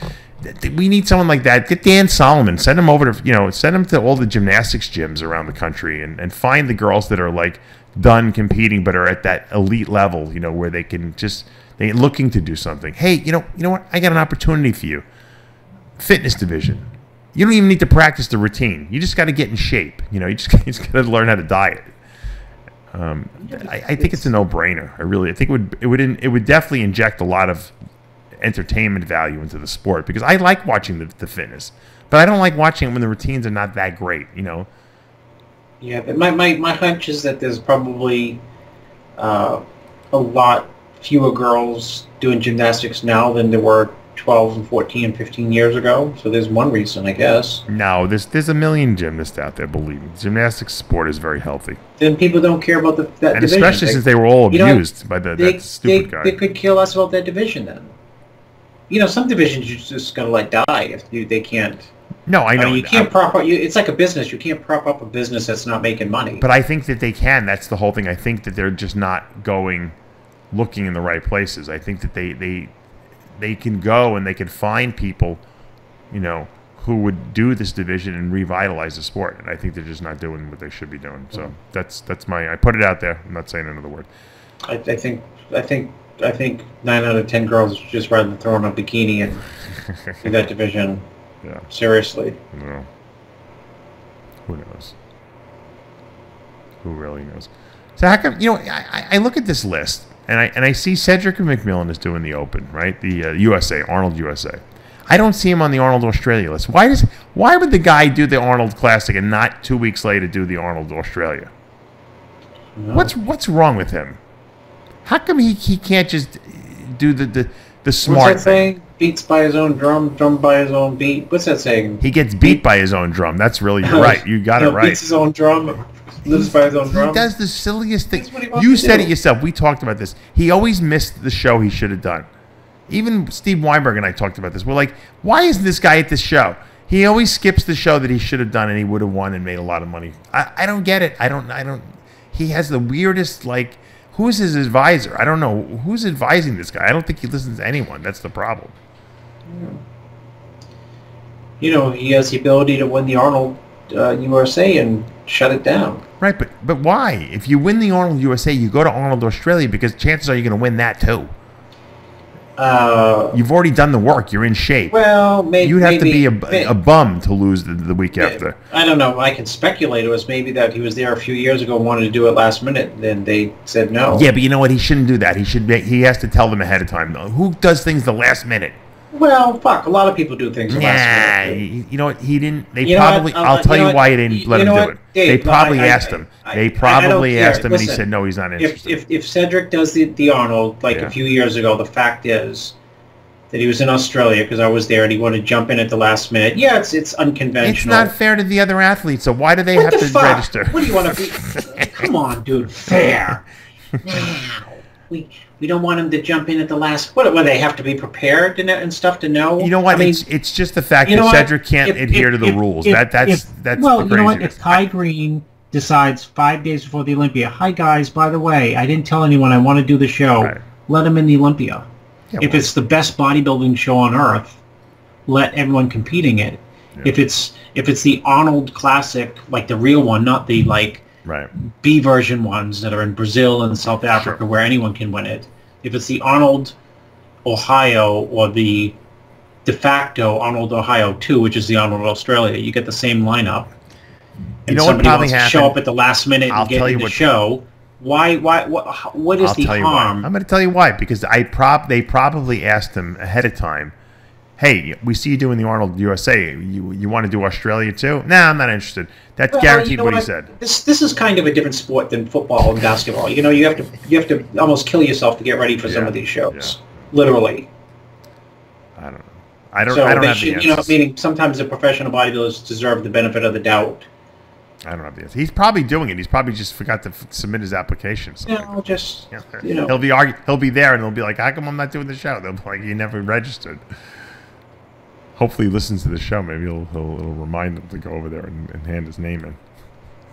We need someone like that. Get Dan Solomon. Send him over to, you know, send him to all the gymnastics gyms around the country and find the girls that are like done competing but are at that elite level, you know, where they can just, they're looking to do something. Hey, you know what? I got an opportunity for you. Fitness division. You don't even need to practice the routine. You just got to get in shape. You know, you just got to learn how to diet. I think it's a no-brainer. I think it would definitely inject a lot of entertainment value into the sport because I like watching the fitness, but I don't like watching it when the routines are not that great. You know. Yeah, but my hunch is that there's probably a lot fewer girls doing gymnastics now than there were 12 and 14 and 15 years ago. So there's one reason, I guess. No, there's a million gymnasts out there, believe me. The gymnastics sport is very healthy. Then people don't care about that and division. Especially since they were all abused by that stupid guy. They could care less about that division then. You know, some divisions you just got to let die if they can't. No, I know. mean, you can't prop up. It's like a business. You can't prop up a business that's not making money. But I think that they can. That's the whole thing. I think that they're just not looking in the right places. I think that they can go and they can find people, who would do this division and revitalize the sport. And I think they're just not doing what they should be doing. So that's I put it out there. I'm not saying another word. I think 9 out of 10 girls just rather than throwing a bikini in that division. Yeah. Seriously. No. Who knows? Who really knows? So how come, I look at this list and I see Cedric McMillan is doing the Open, right? The USA, Arnold USA. I don't see him on the Arnold Australia list. Why would the guy do the Arnold Classic and not 2 weeks later do the Arnold Australia? No. What's wrong with him? How come he can't just do the smart What's that saying? Beats by his own drum, drum by his own beat. What's that saying? He gets beat by his own drum. That's really, you're right. You got it right. Beats his own drum, lives by his own drum. He does the silliest thing. You said it yourself. We talked about this. He always missed the show he should have done. Even Steve Weinberg and I talked about this. We're like, why isn't this guy at this show? He always skips the show that he should have done and he would have won and made a lot of money. I don't get it. I don't. He has the weirdest, who's his advisor? I don't know. Who's advising this guy? I don't think he listens to anyone. That's the problem. He has the ability to win the Arnold USA and shut it down. Right, but why? If you win the Arnold USA, you go to Arnold Australia because chances are you're going to win that too. You've already done the work. You're in shape. Well, maybe you'd have to be a bum to lose the week after. I don't know. I can speculate. It was maybe that he was there a few years ago and wanted to do it last minute, and they said no. Yeah, but you know what? He shouldn't do that. He has to tell them ahead of time. Who does things the last minute? Well, fuck. A lot of people do things the last minute. You know what? He didn't. They probably. I'll tell you why he didn't let him do it. They probably asked him. They probably asked him, and he said no. He's not interested. If Cedric does the Arnold a few years ago, the fact is that he was in Australia because I was there, and he wanted to jump in at the last minute. Yeah, it's unconventional. It's not fair to the other athletes. So why do they have to register? What do you want to be? Come on, dude. Fair. We don't want him to jump in at the last. What do they have to be prepared and stuff to know? You know what? I mean, it's just the fact that Cedric can't adhere to the rules. That's well, you know what? If Kai Green decides 5 days before the Olympia, hi guys, by the way, I didn't tell anyone I want to do the show. Right. Let him in the Olympia. Yeah, if it's the best bodybuilding show on earth, let everyone competing it. Yeah. If it's the Arnold Classic, like the real one, not the B version ones that are in Brazil and South Africa where anyone can win it. If it's the Arnold Ohio or the de facto Arnold Ohio 2, which is the Arnold Australia, you get the same lineup. And somebody wants to show up at the last minute and get in the show. What is the harm? I'm going to tell you why. Because they probably asked him ahead of time, hey, we see you doing the Arnold USA. You want to do Australia too? Nah, I'm not interested. That's guaranteed what he said. This is kind of a different sport than football and basketball. You have to almost kill yourself to get ready for some of these shows. Yeah. Literally. I don't know. I don't have the answers. Meaning sometimes the professional bodybuilders deserve the benefit of the doubt. I don't have the answer. He's probably doing it. He's probably just forgot to submit his application. He'll be there and they'll be like, how come I'm not doing the show? They'll be like, you never registered. Hopefully he listens to the show. Maybe it'll remind him to go over there and hand his name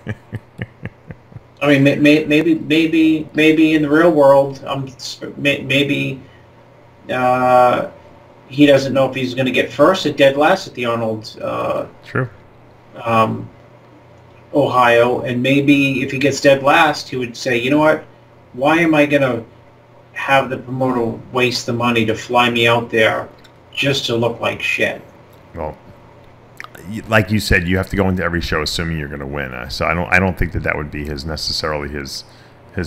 in. I mean, maybe in the real world, maybe he doesn't know if he's going to get first or dead last at the Arnold. True. Ohio, and maybe if he gets dead last, he would say, you know what? Why am I going to have the promoter waste the money to fly me out there just to look like shit? Well, like you said, you have to go into every show assuming you're going to win. So I don't think that would be necessarily his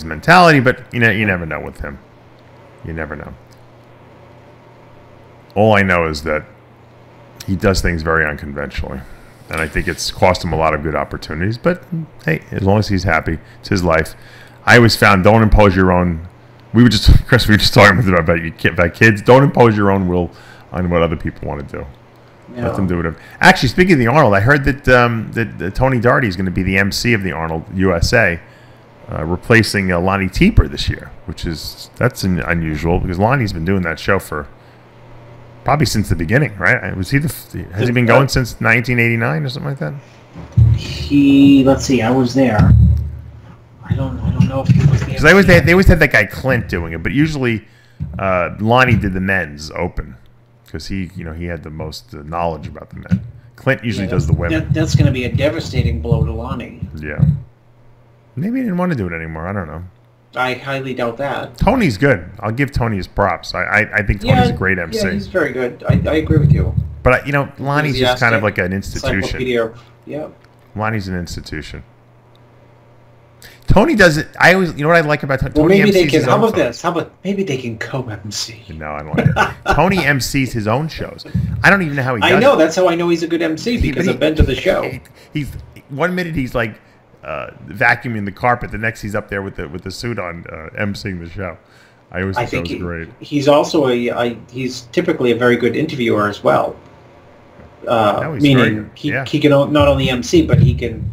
mentality. But you never know with him. You never know. All I know is that he does things very unconventionally, and I think it's cost him a lot of good opportunities. But hey, as long as he's happy, it's his life. I always found don't impose your own. Chris, we were just talking about kids. Don't impose your own will on what other people want to do. Yeah. Let them do whatever. Actually, speaking of the Arnold, I heard that Tony Doherty is going to be the MC of the Arnold USA, replacing Lonnie Tieper this year, that's unusual because Lonnie's been doing that show for Probably since the beginning, right? Was he has he been going since 1989 or something like that? Let's see, I was there. I don't know if he was there. Because they always had that guy Clint doing it, but usually Lonnie did the men's open because he had the most knowledge about the men. Clint usually does the women. That's going to be a devastating blow to Lonnie. Yeah. Maybe he didn't want to do it anymore. I don't know. I highly doubt that. Tony's good. I'll give Tony his props. I think Tony's a great MC. Yeah, he's very good. I agree with you. But Lonnie's just kind of like an institution. Yeah. Lonnie's an institution. Tony does it. I always, what I like about Tony. Well, Tony maybe MCs they can. How about shows. this? How about maybe they can co-MC? No, I don't like that. Tony MCs his own shows. I don't even know how he does. I know. That's how I know he's a good MC because I've been to the show. He's 1 minute he's like vacuuming the carpet. The next he's up there with the suit on, emceeing the show. I always think that was great. He's also he's typically a very good interviewer as well. Meaning he can not only MC but he can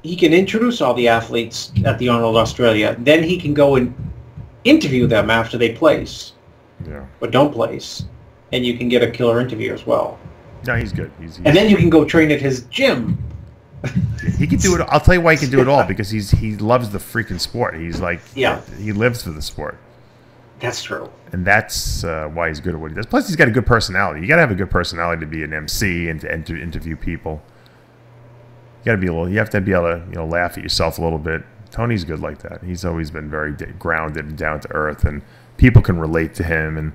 introduce all the athletes at the Arnold Australia. Then he can go and interview them after they place, or don't place, and you can get a killer interview as well. No, he's good. He's and then you can go train at his gym. He can do it. I'll tell you why he can do it all, because he loves the freaking sport. He's like, he lives for the sport. That's true. And that's why he's good at what he does. Plus, he's got a good personality. You got to have a good personality to be an MC and to interview people. You have to be able to laugh at yourself a little bit. Tony's good like that. He's always been very grounded and down to earth, and people can relate to him. And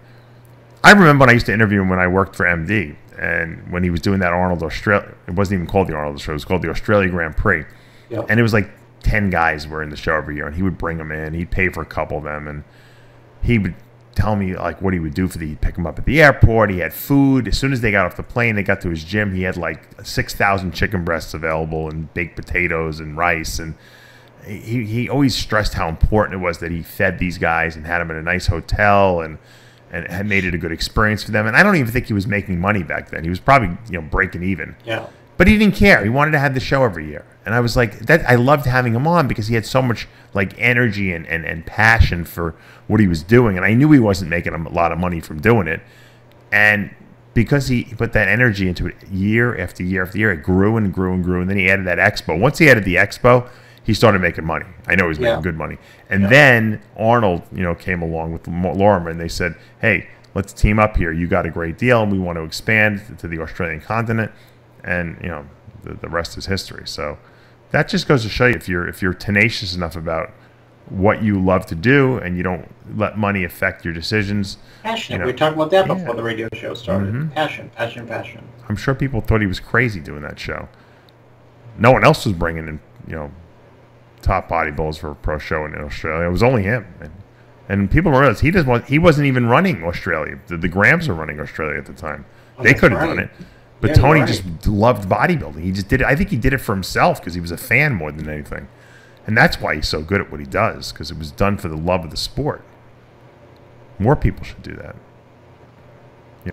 I remember when I used to interview him when I worked for MD, and when he was doing that Arnold Australia, it wasn't even called the Arnold Australia, it was called the Australia Grand Prix. Yep. And it was like 10 guys were in the show every year, and he would bring them in. He'd pay for a couple of them, and he would tell me like what he would do for he'd pick them up at the airport. He had food. As soon as they got off the plane, they got to his gym. He had like 6,000 chicken breasts available and baked potatoes and rice. And he always stressed how important it was that he fed these guys and had them in a nice hotel and had made it a good experience for them. And I don't even think he was making money back then. He was probably breaking even. Yeah. But he didn't care. He wanted to have the show every year. And I was like, I loved having him on because he had so much like energy and passion for what he was doing. And I knew he wasn't making a lot of money from doing it. And because he put that energy into it year after year after year, it grew and grew and grew. And then he added that expo. Once he added the expo, he started making money. I know he was making good money. And then Arnold, came along with Lorimer, and they said, hey, let's team up here. You got a great deal, and we want to expand to the Australian continent. And, the rest is history. So that just goes to show you if you're tenacious enough about what you love to do and you don't let money affect your decisions. Passionate. We were talking about that before the radio show started. Mm-hmm. Passion. I'm sure people thought he was crazy doing that show. No one else was bringing in, top bodybuilders for a pro show in Australia. It was only him. And people realize he wasn't even running Australia. The Grams were running Australia at the time. They couldn't run it. But Tony just loved bodybuilding. He just did it. I think he did it for himself because he was a fan more than anything. And that's why he's so good at what he does, because it was done for the love of the sport. More people should do that.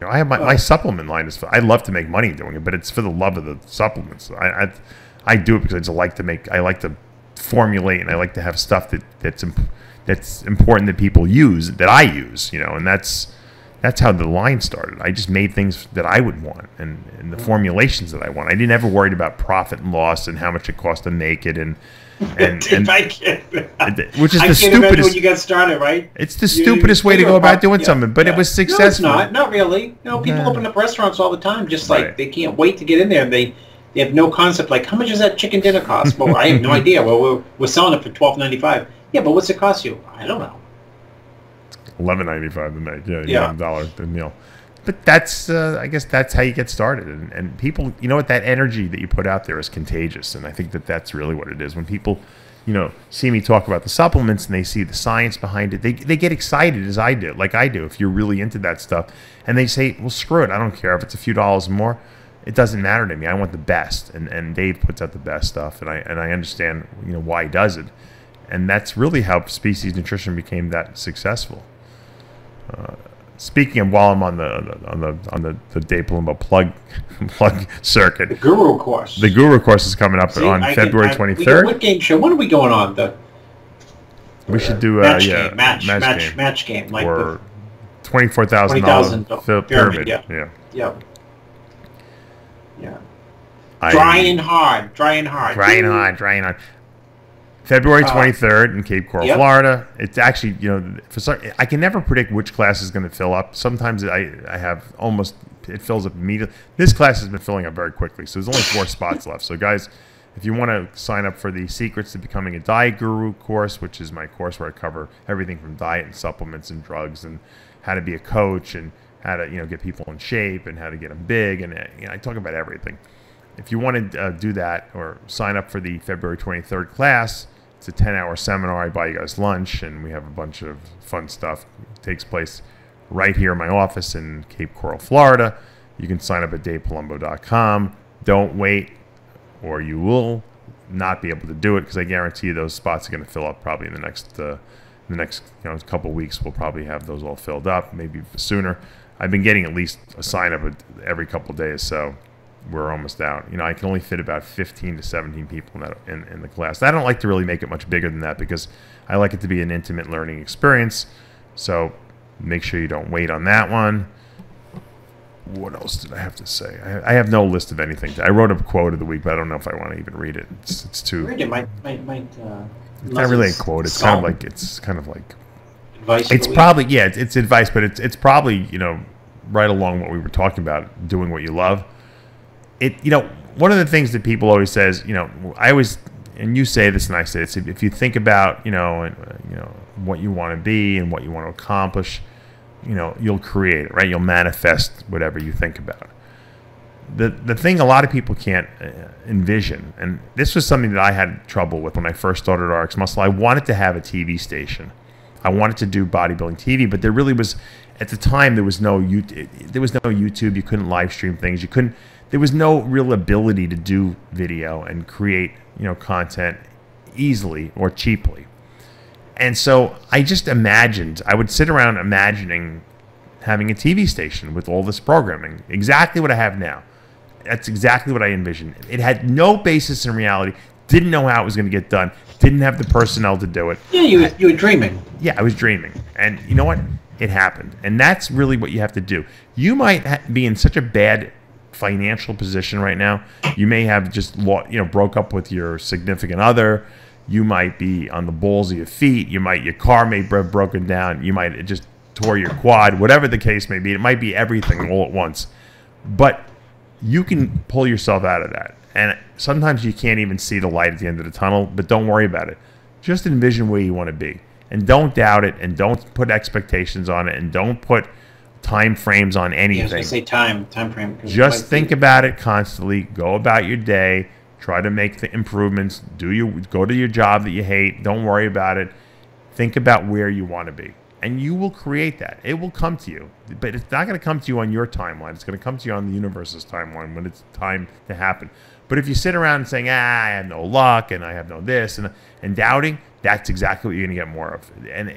I have my supplement line. I love to make money doing it, but it's for the love of the supplements. I do it because I just like to formulate, and I like to have stuff that's important that people use, that I use, and that's how the line started. I just made things that I would want and the formulations that I want. I didn't ever worried about profit and loss and how much it cost to make it which is the stupidest. When you got started, right? It's the stupidest way to go about doing something, but it was successful. No, it's not really. No, people open up restaurants all the time, just like they can't wait to get in there. They have no concept. Like, how much does that chicken dinner cost? Well, I have no idea. Well, we're selling it for $12.95. Yeah, but what's it cost you? I don't know. $11.95 to make, $1 the meal. But that's, I guess that's how you get started. And people, what, that energy that you put out there is contagious. And I think that's really what it is. When people, see me talk about the supplements and they see the science behind it, they get excited as I do, like I do, if you're really into that stuff. And they say, well, screw it. I don't care if it's a few dollars more. It doesn't matter to me. I want the best. And Dave puts out the best stuff. And I understand, why he does it. And that's really how Species Nutrition became that successful. Speaking of, while I'm on the Dave Palumbo plug circuit, the Guru course. The Guru course is coming up on February 23rd. What game show? When are we going on? We should do match game. Like $24,000 pyramid. Yeah. Yeah. Yeah. Drying hard. February 23rd in Cape Coral, Florida. It's actually, I can never predict which class is going to fill up. Sometimes I have it fills up immediately. This class has been filling up very quickly, so there's only 4 spots left. So guys, if you want to sign up for the Secrets to Becoming a Diet Guru course, which is my course where I cover everything from diet and supplements and drugs and how to be a coach and how to get people in shape and how to get them big, and I talk about everything. If you want to do that or sign up for the February 23rd class, it's a 10-hour seminar. I buy you guys lunch, and we have a bunch of fun stuff. It takes place right here in my office in Cape Coral, Florida. You can sign up at davepalumbo.com. Don't wait, or you will not be able to do it, because I guarantee you those spots are going to fill up probably in the next couple of weeks. We'll probably have those all filled up, maybe sooner. I've been getting at least a sign up every couple of days, so we're almost out. I can only fit about 15 to 17 people in the class. I don't like to really make it much bigger than that because I like it to be an intimate learning experience. So make sure you don't wait on that one. What else did I have to say? I have no list of anything. I wrote a quote of the week, but I don't know if I want to even read it. It's too. Read it. It's not really a quote. It's kind of like advice. It's probably it's advice, but it's probably right along what we were talking about, doing what you love. One of the things that people always says, I always, and you say this and I say this, if you think about, what you want to be and what you want to accomplish, you'll create it, right? You'll manifest whatever you think about. The thing a lot of people can't envision, and this was something that I had trouble with when I first started RXMuscle. I wanted to have a TV station. I wanted to do bodybuilding TV, but there really was, at the time, there was no YouTube. You couldn't live stream things. There was no real ability to do video and create, content easily or cheaply. And so I just I would sit around imagining having a TV station with all this programming, exactly what I have now. That's exactly what I envisioned. It had no basis in reality, didn't know how it was going to get done, didn't have the personnel to do it. Yeah, you were dreaming. Yeah, I was dreaming. And you know what? It happened. And that's really what you have to do. You might be in such a bad financial position right now. You may have just broke up with your significant other. You might be on the balls of your feet. Your car may have broken down. You might have just tore your quad. Whatever the case may be, it might be everything all at once. But you can pull yourself out of that. And sometimes you can't even see the light at the end of the tunnel. But don't worry about it. Just envision where you want to be, and don't doubt it, and don't put expectations on it, and don't put time frames on anything. I was going to say time frame. Just think about it constantly. Go about your day. Try to make the improvements. Go to your job that you hate. Don't worry about it. Think about where you want to be, and you will create that. It will come to you, but it's not going to come to you on your timeline. It's going to come to you on the universe's timeline when it's time to happen. But if you sit around and saying, I have no luck and I have no this and doubting, that's exactly what you're going to get more of. And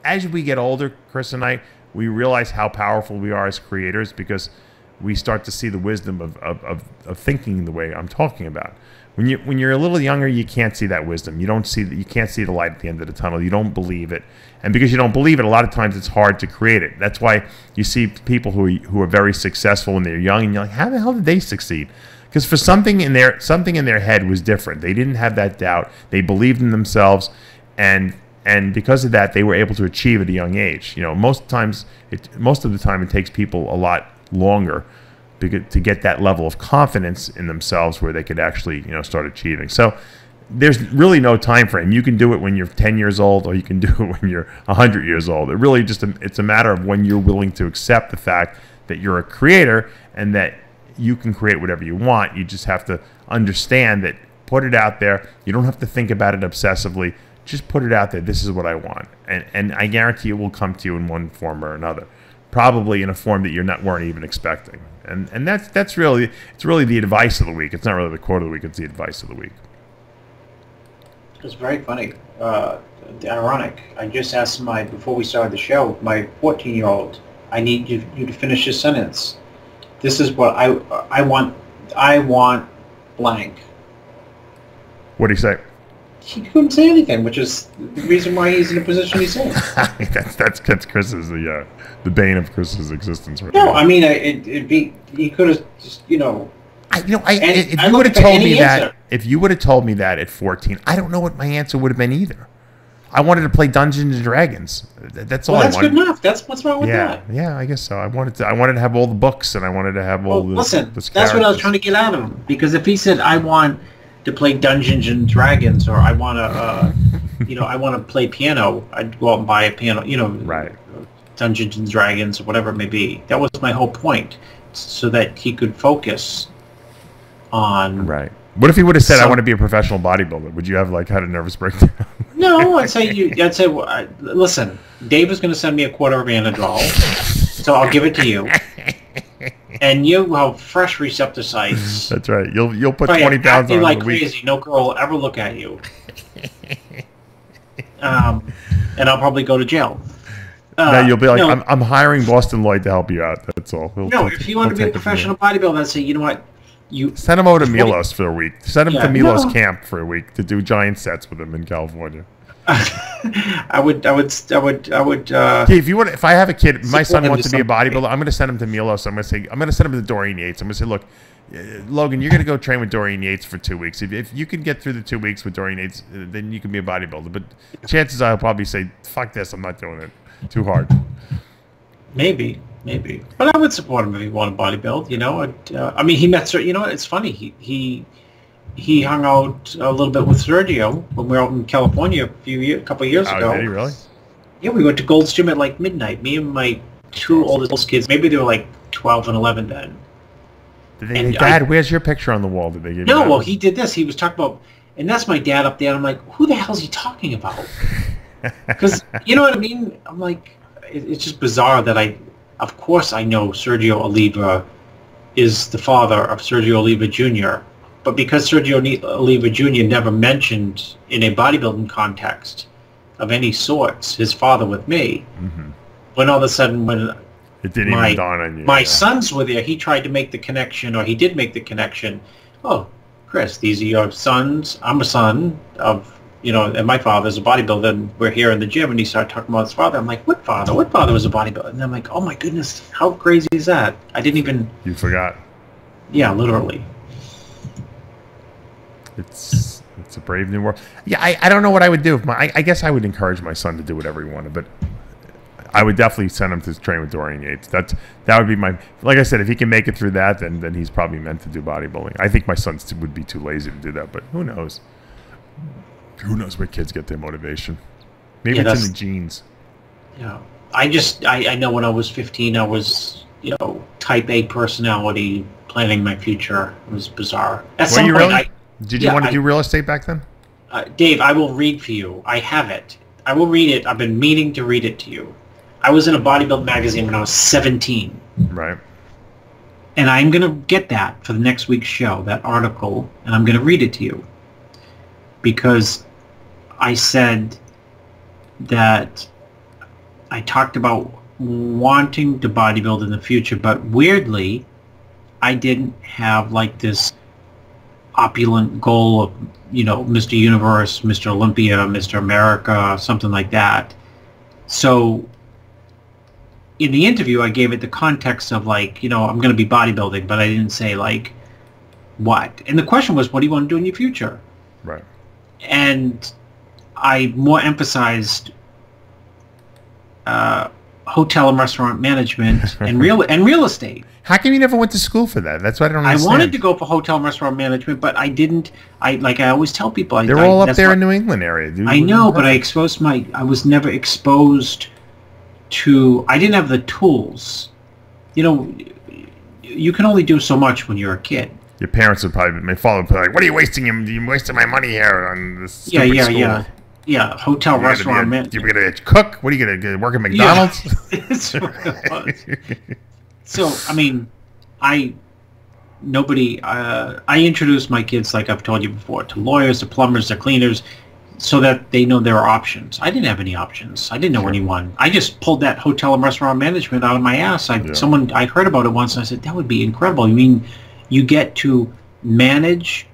as we get older, Chris and I, we realize how powerful we are as creators because we start to see the wisdom of thinking the way I'm talking about. When you're a little younger, you can't see that wisdom. You can't see the light at the end of the tunnel. You don't believe it, and because you don't believe it, a lot of times it's hard to create it. That's why you see people who are very successful when they're young, and you're like, how the hell did they succeed? Because for something in their head was different. They didn't have that doubt. They believed in themselves, and because of that, they were able to achieve at a young age. Most of the time, it takes people a lot longer to get that level of confidence in themselves where they could actually start achieving. So there's really no time frame. You can do it when you're 10 years old, or you can do it when you're 100 years old. It really it's a matter of when you're willing to accept the fact that you're a creator and that you can create whatever you want. You just have to understand that. Put it out there. You don't have to think about it obsessively. Just put it out there. This is what I want, and I guarantee it will come to you in one form or another. Probably in a form that you weren't even expecting. And it's really the advice of the week. It's not really the quote of the week. It's the advice of the week. It's very funny. Ironic. I just asked before we started the show, my 14-year-old, I need you to finish this sentence. This is what I want blank. What do you say? he couldn't say anything, which is the reason why he's in the position he's in. that's Chris's the bane of Chris's existence. Right No, now. I mean he could have just if you would have told me that, if you would have told me that at 14, I don't know what my answer would have been either. I wanted to play Dungeons and Dragons. That's all I wanted. That's good enough. That's what's wrong with that. Yeah, I guess so. I wanted to have all the books, and I wanted to have all the. Listen, that's what I was trying to get out of him. Because if he said, "I want to play Dungeons and Dragons," or "I want to, I want to play piano," I'd go out and buy a piano. Right. Dungeons and Dragons, or whatever it may be. That was my whole point, so that he could focus on. Right. What if he would have said, "I want to be a professional bodybuilder"? Would you have had a nervous breakdown? No, I'd say listen, Dave is going to send me a quarter of Anadrol, so I'll give it to you. And you have fresh receptocytes. That's right. You'll put 20 pounds on like a week. Crazy. No girl will ever look at you. And I'll probably go to jail. No, you'll be like, I'm hiring Boston Lloyd to help you out. That's all. If you want to be a professional bodybuilder, I'd say, you know what? Send him over to Milos for a week. Send him to Milos camp for a week to do giant sets with him in California. I would. If I have a kid, my son wants to be a bodybuilder, I'm going to send him to Milos. I'm going to send him to Dorian Yates. I'm going to say, look, Logan, you're going to go train with Dorian Yates for 2 weeks. If you can get through the 2 weeks with Dorian Yates, then you can be a bodybuilder. But chances are I'll probably say, fuck this, I'm not doing it. Too hard. Maybe. But I would support him if he wanted to bodybuild, I mean, he met, it's funny. He hung out a little bit with Sergio when we were out in California a couple of years ago. Did he really? Yeah, we went to Gold's Gym at like midnight. Me and my two oldest kids, maybe they were like 12 and 11 then. Dad, where's your picture on the wall? Did they give you No, that? well, he did this. He was talking about, and that's my dad up there. And I'm like, who the hell is he talking about? Because, you know what I mean? I'm like, it's just bizarre that of course I know Sergio Oliva is the father of Sergio Oliva Jr., but because Sergio Oliva Jr. never mentioned in a bodybuilding context of any sorts his father with me, when all of a sudden when it didn't even dawn on you. My sons were there, he tried to make the connection, or he did make the connection. Oh, Chris, these are your sons. I'm a son of, and my father's a bodybuilder, and we're here in the gym, and he started talking about his father. I'm like, what father? What father was a bodybuilder? And I'm like, oh my goodness, how crazy is that? I didn't even... You forgot. Yeah, literally. It's a brave new world. Yeah, I don't know what I would do. I guess I would encourage my son to do whatever he wanted, but I would definitely send him to train with Dorian Yates. That would be my... Like I said, if he can make it through that, then he's probably meant to do bodybuilding. I think my son would be too lazy to do that, but who knows? Who knows where kids get their motivation? Maybe it's in the genes. Yeah. I know when I was 15, I was, type A personality, planning my future. It was bizarre. At some point, really? Did you want to do real estate back then? Dave, I will read for you. I have it. I will read it. I've been meaning to read it to you. I was in a bodybuilding magazine when I was 17. Right. And I'm going to get that for the next week's show, that article, and I'm going to read it to you. Because I said that I talked about wanting to bodybuild in the future, but weirdly, I didn't have like this opulent goal of, Mr. Universe, Mr. Olympia, Mr. America, something like that. So in the interview, I gave it the context of like, I'm going to be bodybuilding, but I didn't say like what. And the question was, what do you want to do in your future? Right. And I more emphasized hotel and restaurant management and real estate. How come you never went to school for that? That's what I don't understand. I wanted to go for hotel and restaurant management, but I didn't. I always tell people. They're all up there in New England area, dude. I know, but I was never exposed to. I didn't have the tools. You can only do so much when you're a kid. Your parents would probably, my father would be like, "What are you wasting? You wasting my money here on this stupid school." Yeah. Hotel, restaurant, you're gonna cook. What are you gonna work at McDonald's? Yeah. That's what it was. So I mean, I introduced my kids, like I've told you before, to lawyers, to plumbers, to cleaners, so that they know there are options. I didn't have any options. I didn't know anyone. I just pulled that hotel and restaurant management out of my ass. I heard about it once, and I said, that would be incredible. You mean you get to manage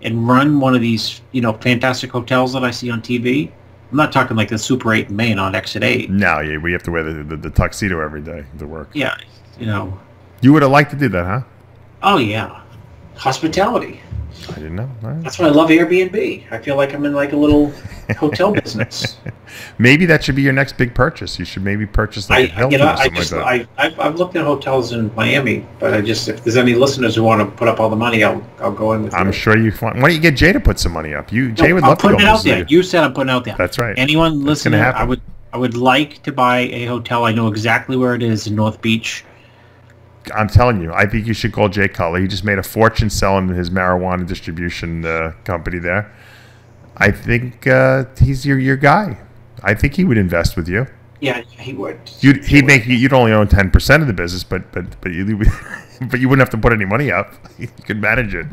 and run one of these, fantastic hotels that I see on TV. I'm not talking like the Super 8 in Maine on Exit 8. No, yeah, we have to wear the tuxedo every day to work. Yeah, You would have liked to do that, huh? Oh, yeah. Hospitality. I didn't know. All right. That's why I love Airbnb. I feel like I'm in like a little hotel business. Maybe that should be your next big purchase. You should maybe purchase like a Hilton or something like that. I've looked at hotels in Miami, but if there's any listeners who want to put up all the money, I'll go in with you. I'm sure you. Why don't you get Jay to put some money up? Jay would love to go. I'm putting it out there. You said I'm putting it out there. That's right. Anyone listening, I would like to buy a hotel. I know exactly where it is in North Beach. I'm telling you, I think you should call Jay Cutler. He just made a fortune selling his marijuana distribution company there. I think he's your guy. I think he would invest with you. Yeah, he would. You'd only own 10% of the business, but you wouldn't have to put any money up. You could manage it.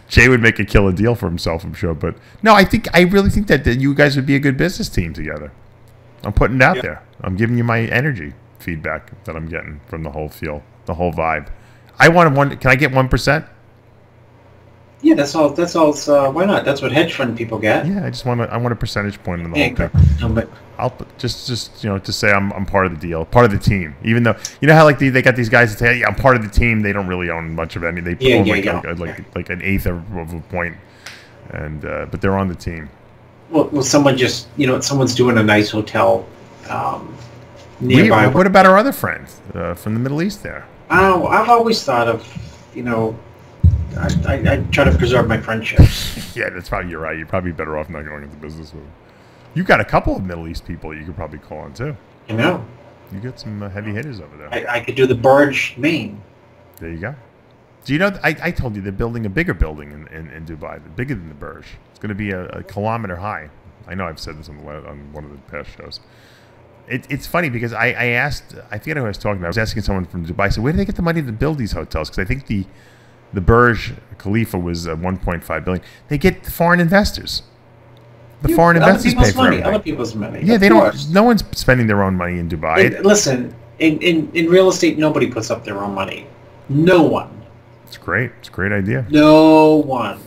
Jay would make a killer deal for himself, I'm sure. But no, I really think that you guys would be a good business team together. I'm putting it out there. I'm giving you my energy feedback that I'm getting from the whole feel, the whole vibe. I want one. Can I get 1%? Yeah, that's all. Why not? That's what hedge fund people get. Yeah, I want a percentage point in the whole thing. No, but I'll just to say I'm part of the deal, part of the team. Even though how like they got these guys that say, yeah, I'm part of the team. They don't really own much of any. They own like an eighth of a point, and but they're on the team. Well, someone just someone's doing a nice hotel. Nearby. What about our other friends from the Middle East there? Oh, I've always thought of, I try to preserve my friendships. Yeah, that's probably, you're right. You're probably better off not going into business with them. You got a couple of Middle East people you could probably call on too. You know. You got some heavy hitters over there. I could do the Burj, Maine. There you go. Do you know, I told you they're building a bigger building in Dubai, bigger than the Burj. It's going to be a kilometer high. I know I've said this on one of the past shows. It's funny because I asked, I forget who I was talking about. I was asking someone from Dubai. I said, where do they get the money to build these hotels? Because I think the Burj Khalifa was 1.5 billion. They get foreign investors. Foreign investors pay for everything. Other people's money. Yeah, they don't. No one's spending their own money in Dubai. Listen, in real estate, nobody puts up their own money. No one. It's great. It's a great idea. No one.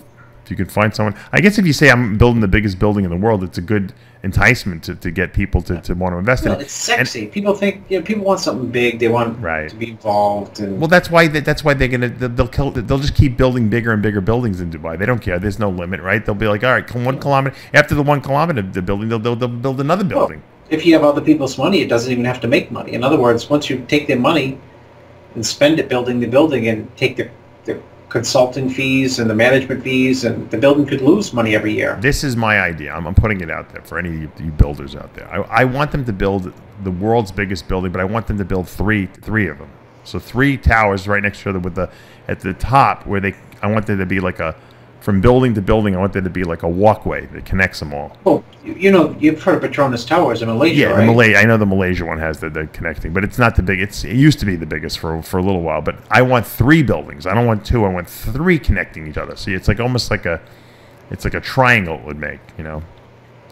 If you could find someone, I guess if you say I'm building the biggest building in the world, it's a good enticement to get people to want to invest in it. It's sexy. And people think people want something big. They want to be involved. And well, that's why they'll just keep building bigger and bigger buildings in Dubai. They don't care. There's no limit, right? They'll be like, all right, 1 kilometer. After the 1 kilometer the building, they'll build another building. Well, if you have other people's money, it doesn't even have to make money. In other words, once you take their money and spend it building the building and take the consulting fees and the management fees, and the building could lose money every year. This is my idea. I'm putting it out there for any of you builders out there. I want them to build the world's biggest building, but I want them to build three of them. So 3 towers right next to each other at the top where I want there to be like from building to building, I want there to be like a walkway that connects them all. Oh, you've heard of Petronas Towers in Malaysia, right? Yeah, I know the Malaysia one has the connecting, but it's not the big. It used to be the biggest for a little while, but I want 3 buildings. I don't want 2. I want 3 connecting each other. See, it's like almost like a triangle it would make. I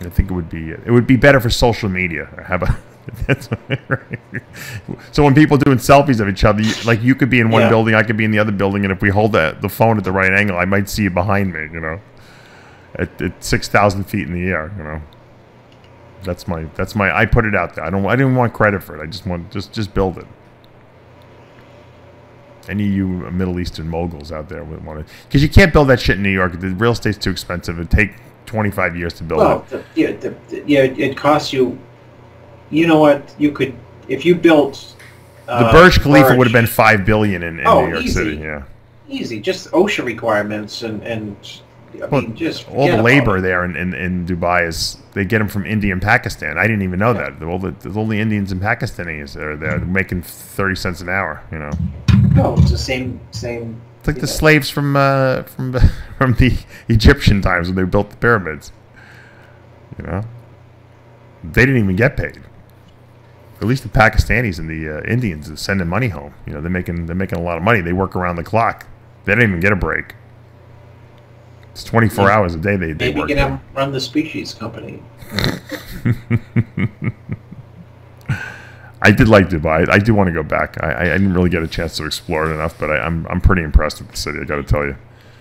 think it would be better for social media. That's right. So when people doing selfies of each other, like you could be in one building, I could be in the other building, and if we hold the phone at the right angle, I might see you behind me. At 6,000 feet in the air. That's my. I put it out there. I didn't want credit for it. I just want just build it. Any of you Middle Eastern moguls out there would want to, because you can't build that shit in New York. The real estate's too expensive. It'd take 25 years to build it. It costs you. You know what? You could, if you built the Burj Khalifa would have been $5 billion in New York City. Yeah, easy. Just OSHA requirements and just all the labor there in Dubai is they get them from India and Pakistan. I didn't even know that. All the Indians and Pakistanis that are there making 30 cents an hour. No, it's the same. It's like the slaves from the Egyptian times when they built the pyramids. They didn't even get paid. At least the Pakistanis and the Indians are sending money home. They're making a lot of money. They work around the clock. They don't even get a break. It's 24 hours a day they work. Maybe you can have them run the species company. I did like Dubai. I do want to go back. I didn't really get a chance to explore it enough, but I'm pretty impressed with the city. I got to tell you.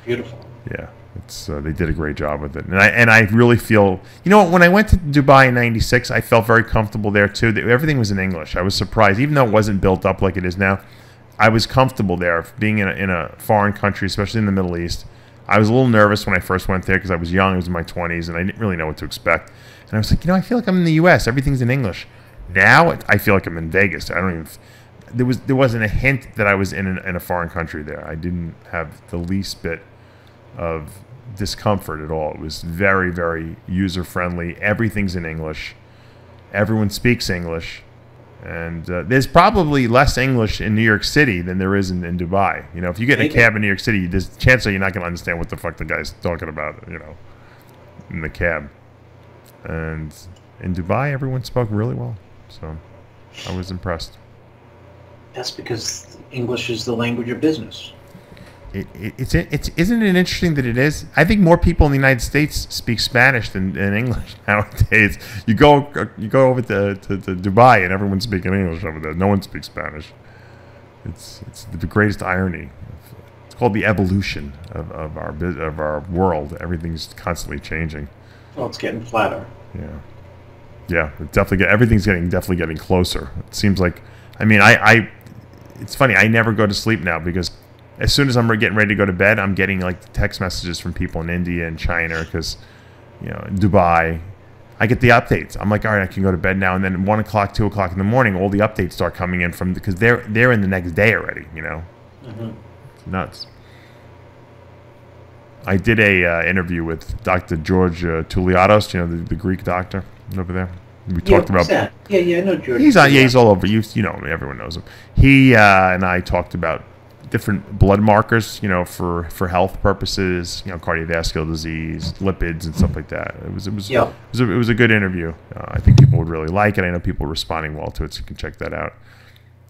Beautiful. Yeah, it's they did a great job with it, and I really feel, you know, when I went to Dubai in '96, I felt very comfortable there too. Everything was in English. I was surprised, even though it wasn't built up like it is now. I was comfortable there, being in a foreign country, especially in the Middle East. I was a little nervous when I first went there because I was young. I was in my 20s, and I didn't really know what to expect. And I was like, you know, I feel like I'm in the U.S. Everything's in English. Now I feel like I'm in Vegas. I don't even. There wasn't a hint that I was in a foreign country there. I didn't have the least bit of discomfort at all. It was very, very user-friendly. Everything's in English. Everyone speaks English. And there's probably less English in New York City than there is in Dubai. You know, if you get in a cab in New York City, there's a chance that you're not going to understand what the fuck the guy's talking about, you know, in the cab. And in Dubai, everyone spoke really well. So I was impressed. That's because English is the language of business. Isn't it interesting that it is? I think more people in the United States speak Spanish than English nowadays. You go over to Dubai and everyone's speaking English over there. No one speaks Spanish. It's the greatest irony. It's called the evolution of our world. Everything's constantly changing. Well, it's getting flatter. Yeah. Everything's definitely getting closer. It seems like. I mean, it's funny. I never go to sleep now because as soon as I'm getting ready to go to bed, I'm getting like text messages from people in India and China because, you know, Dubai. I get the updates. I'm like, all right, I can go to bed now. And then 1 o'clock, 2 o'clock in the morning, all the updates start coming in because they're in the next day already. You know, It's nuts. I did a interview with Dr. George Touliatos, you know, the Greek doctor over there. We talked about. Yeah, I know George. He's all over. You know him. Everyone knows him. He and I talked about different blood markers, you know, for health purposes, you know, cardiovascular disease, lipids, and stuff like that. It was a good interview. I think people would really like it. I know people are responding well to it, so you can check that out.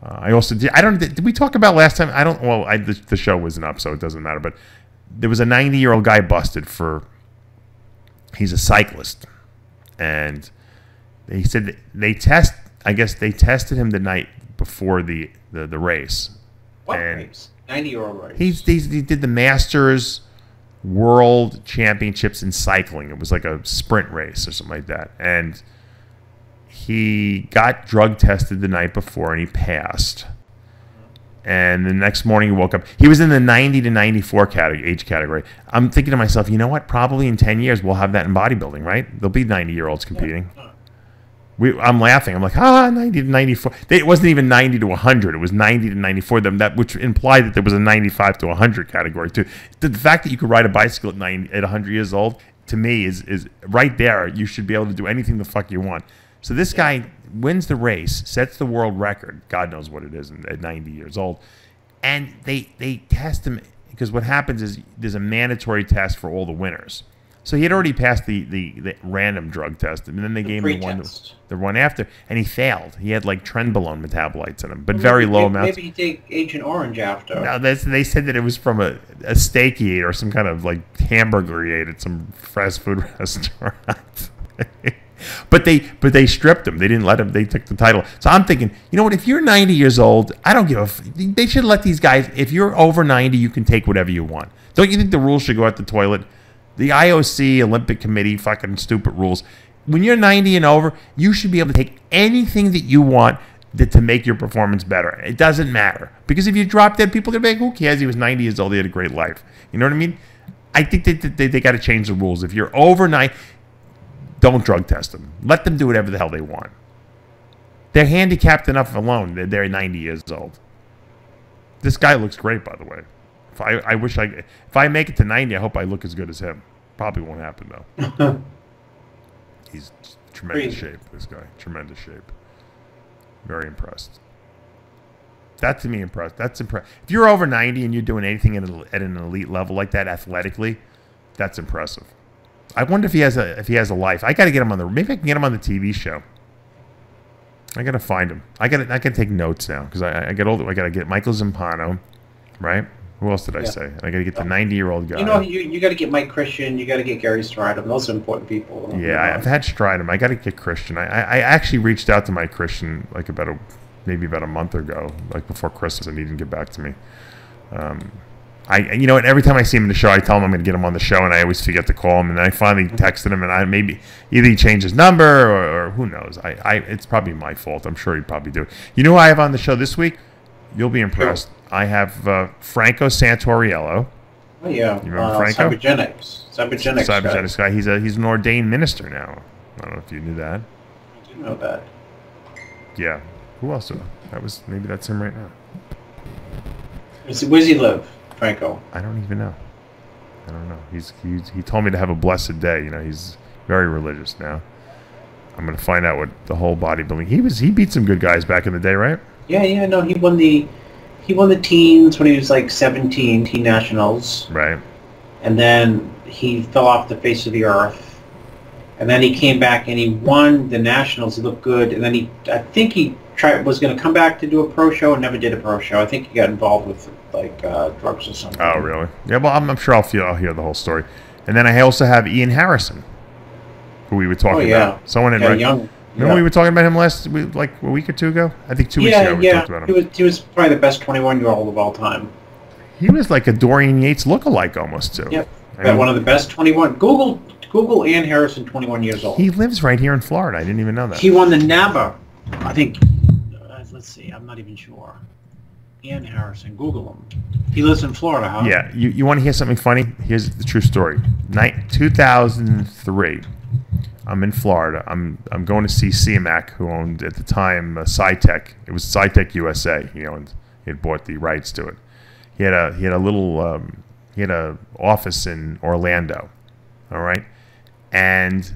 I also did we talk about last time? The show wasn't up, so it doesn't matter. But there was a 90-year-old guy busted he's a cyclist, and they said they tested him the night before the race. What race? 90-year-old race. He did the Masters World Championships in cycling. It was like a sprint race or something like that. And he got drug tested the night before and he passed. And the next morning he woke up. He was in the 90 to 94 age category. I'm thinking to myself, you know what? Probably in 10 years we'll have that in bodybuilding, right? There'll be 90-year-olds competing. Yeah. I'm laughing. I'm like, 90 to 94. It wasn't even 90 to 100. It was 90 to 94. Which implied that there was a 95 to 100 category too. The fact that you could ride a bicycle at 100 years old, to me, is right there. You should be able to do anything the fuck you want. So this guy wins the race, sets the world record. God knows what it is at 90 years old. And they test him because what happens is there's a mandatory test for all the winners. So he had already passed the random drug test, and then they gave him the one after, and he failed. He had like trenbolone metabolites in him, but very low amounts. Maybe take Agent Orange after. No, they said that it was from a steak he ate or some kind of like hamburger he ate at some fast food restaurant. But they stripped him. They didn't let him. They took the title. So I'm thinking, you know what? If you're 90 years old, I don't give a. They should let these guys. If you're over 90, you can take whatever you want. Don't you think the rules should go out the toilet? The IOC, Olympic Committee, fucking stupid rules. When you're 90 and over, you should be able to take anything that you want to make your performance better. It doesn't matter. Because if you drop dead, people are going to be like, who cares? He was 90 years old. He had a great life. You know what I mean? I think they got to change the rules. If you're over 90, don't drug test them. Let them do whatever the hell they want. They're handicapped enough alone. They're 90 years old. This guy looks great, by the way. If I make it to 90, I hope I look as good as him. Probably won't happen though. He's tremendous shape. This guy, tremendous shape. Very impressed. That to me impressed. That's impressive. If you're over 90 and you're doing anything at an elite level like that athletically, that's impressive. I wonder if he has a life. I got to get him maybe I can get him on the TV show. I got to find him. I got to take notes now because I got to get Michael Zampano, right? Who else did I say? I got to get the 90-year-old guy. You know, you got to get Mike Christian. You got to get Gary Stridham. Those are important people. Yeah, I've had Stridham. I got to get Christian. I actually reached out to Mike Christian like maybe about a month ago, like before Christmas, and he didn't get back to me. You know what? Every time I see him in the show, I tell him I'm going to get him on the show, and I always forget to call him. And then I finally texted him, and maybe either he changed his number or who knows. It's probably my fault. I'm sure he'd probably do. You know who I have on the show this week? You'll be impressed. I have Franco Santoriello. Oh yeah, you remember Franco? Cybogenics guy. He's an ordained minister now. I don't know if you knew that. I do know that. Yeah. Who else? Maybe that's him right now. Where's he live? Franco. I don't even know. I don't know. He told me to have a blessed day. You know, he's very religious now. I'm gonna find out what the whole bodybuilding. He beat some good guys back in the day, right? Yeah. No, he won the teens when he was like 17, teen nationals. Right. And then he fell off the face of the earth. And then he came back and he won the nationals. He looked good. And then I think he was going to come back to do a pro show and never did a pro show. I think he got involved with like drugs or something. Oh, really? Yeah, well, I'm sure I'll hear the whole story. And then I also have Ian Harrison, who we were talking about. Someone had young. Remember we were talking about him like a week or two ago? I think 2 weeks ago we talked about him. He was probably the best 21-year-old of all time. He was like a Dorian Yates lookalike almost, too. Yep. One of the best 21. Google Ian Harrison, 21 years old. He lives right here in Florida. I didn't even know that. He won the NABA. I think, let's see, I'm not even sure. Ian Harrison, Google him. He lives in Florida, huh? Yeah. You want to hear something funny? Here's the true story. 2003. I'm in Florida. I'm going to see CMAC, who owned at the time Cytec. It was Cytec USA. He had bought the rights to it. He had a office in Orlando. All right, and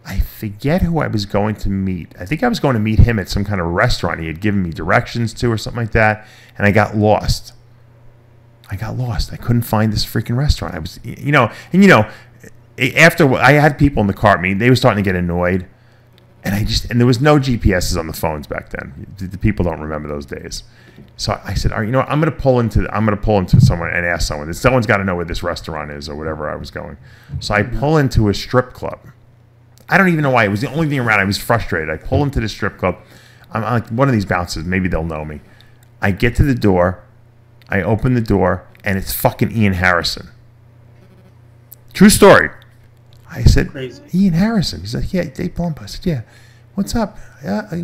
I forget who I was going to meet. I think I was going to meet him at some kind of restaurant he had given me directions to or something like that, and I got lost. I couldn't find this freaking restaurant. I was, after I had people in the car, they were starting to get annoyed, and there was no GPSs on the phones back then. The people don't remember those days. So I said, all right, you know what? I'm going to pull into someone and ask someone. Someone's got to know where this restaurant is or whatever I was going. So I pull into a strip club. I don't even know why. It was the only thing around. I was frustrated. I pull into the strip club. I'm like, one of these bouncers, maybe they'll know me. I get to the door. I open the door, and it's fucking Ian Harrison. True story. I said, Crazy. Ian Harrison. He's like, yeah, Dave Palumbo. I said, yeah. What's up? Yeah, I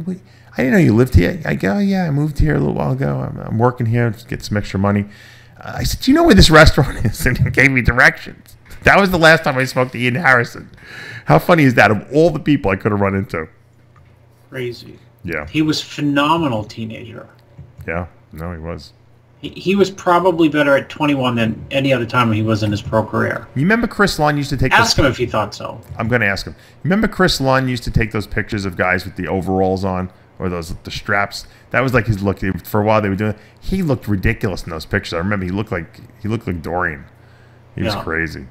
didn't know you lived here. I go, yeah, I moved here a little while ago. I'm working here to get some extra money. I said, do you know where this restaurant is? And he gave me directions. That was the last time I spoke to Ian Harrison. How funny is that? Of all the people I could have run into. Crazy. Yeah. He was phenomenal teenager. Yeah. No, he was. He was probably better at 21 than any other time he was in his pro career. You remember Chris Lunn used to take... Ask him if he thought so. I'm going to ask him. Remember Chris Lunn used to take those pictures of guys with the overalls on? Or the straps? That was like his look. For a while they were doing it. He looked ridiculous in those pictures. I remember he looked like Dorian. He was crazy.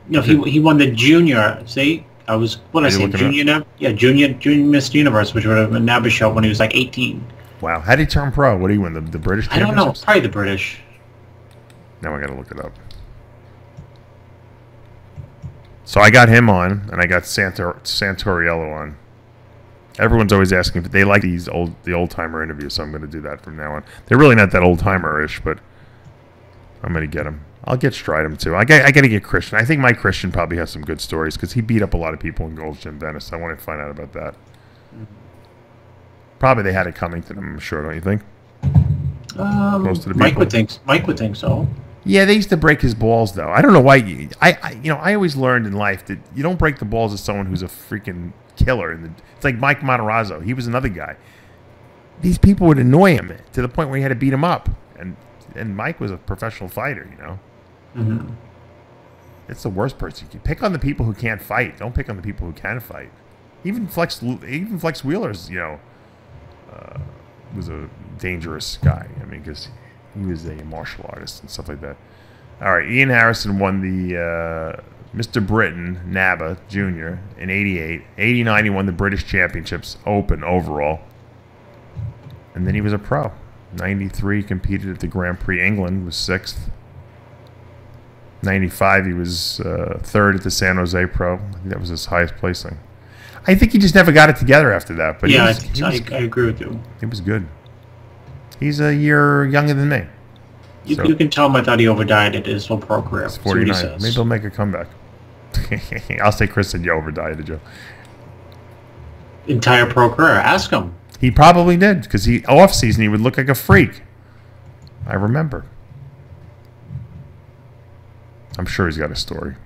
No, he won the junior. See, junior now? Yeah, junior Miss Universe, which would have been NABA show when he was like 18. Wow, how did he turn pro? What did he win? The British? I don't know. Probably the British. Now I got to look it up. So I got him on, and I got Santoriello on. Everyone's always asking, but they like the old timer interviews, so I'm going to do that from now on. They're really not that old timer-ish, but I'm going to get them. I'll get Stridham too. I got to get Christian. I think Mike Christian probably has some good stories because he beat up a lot of people in Gold's Gym Venice. I want to find out about that. Probably they had it coming to them, I'm sure, don't you think? Most of the Mike would think so. Yeah, they used to break his balls though. I don't know why. I always learned in life that you don't break the balls of someone who's a freaking killer. It's like Mike Matarazzo. He was another guy. These people would annoy him to the point where he had to beat him up. And Mike was a professional fighter, Mm-hmm. It's the worst person. You pick on the people who can't fight. Don't pick on the people who can fight. Even Flex Wheeler's, was a dangerous guy. I mean, because he was a martial artist and stuff like that. All right, Ian Harrison won the Mr. Britain NABA Junior in 88. 89, he won the British Championships Open overall. And then he was a pro. 93, competed at the Grand Prix England, was 6th. 95, he was 3rd at the San Jose Pro. I think that was his highest placing. I think he just never got it together after that. But yeah, I agree with you. He was good. He's a year younger than me. You can tell him I thought he overdieted his whole program. It's 49. Maybe he'll make a comeback. I'll say Chris said you overdieted, Joe. Entire pro career. Ask him. He probably did, because off season he would look like a freak. I remember. I'm sure he's got a story.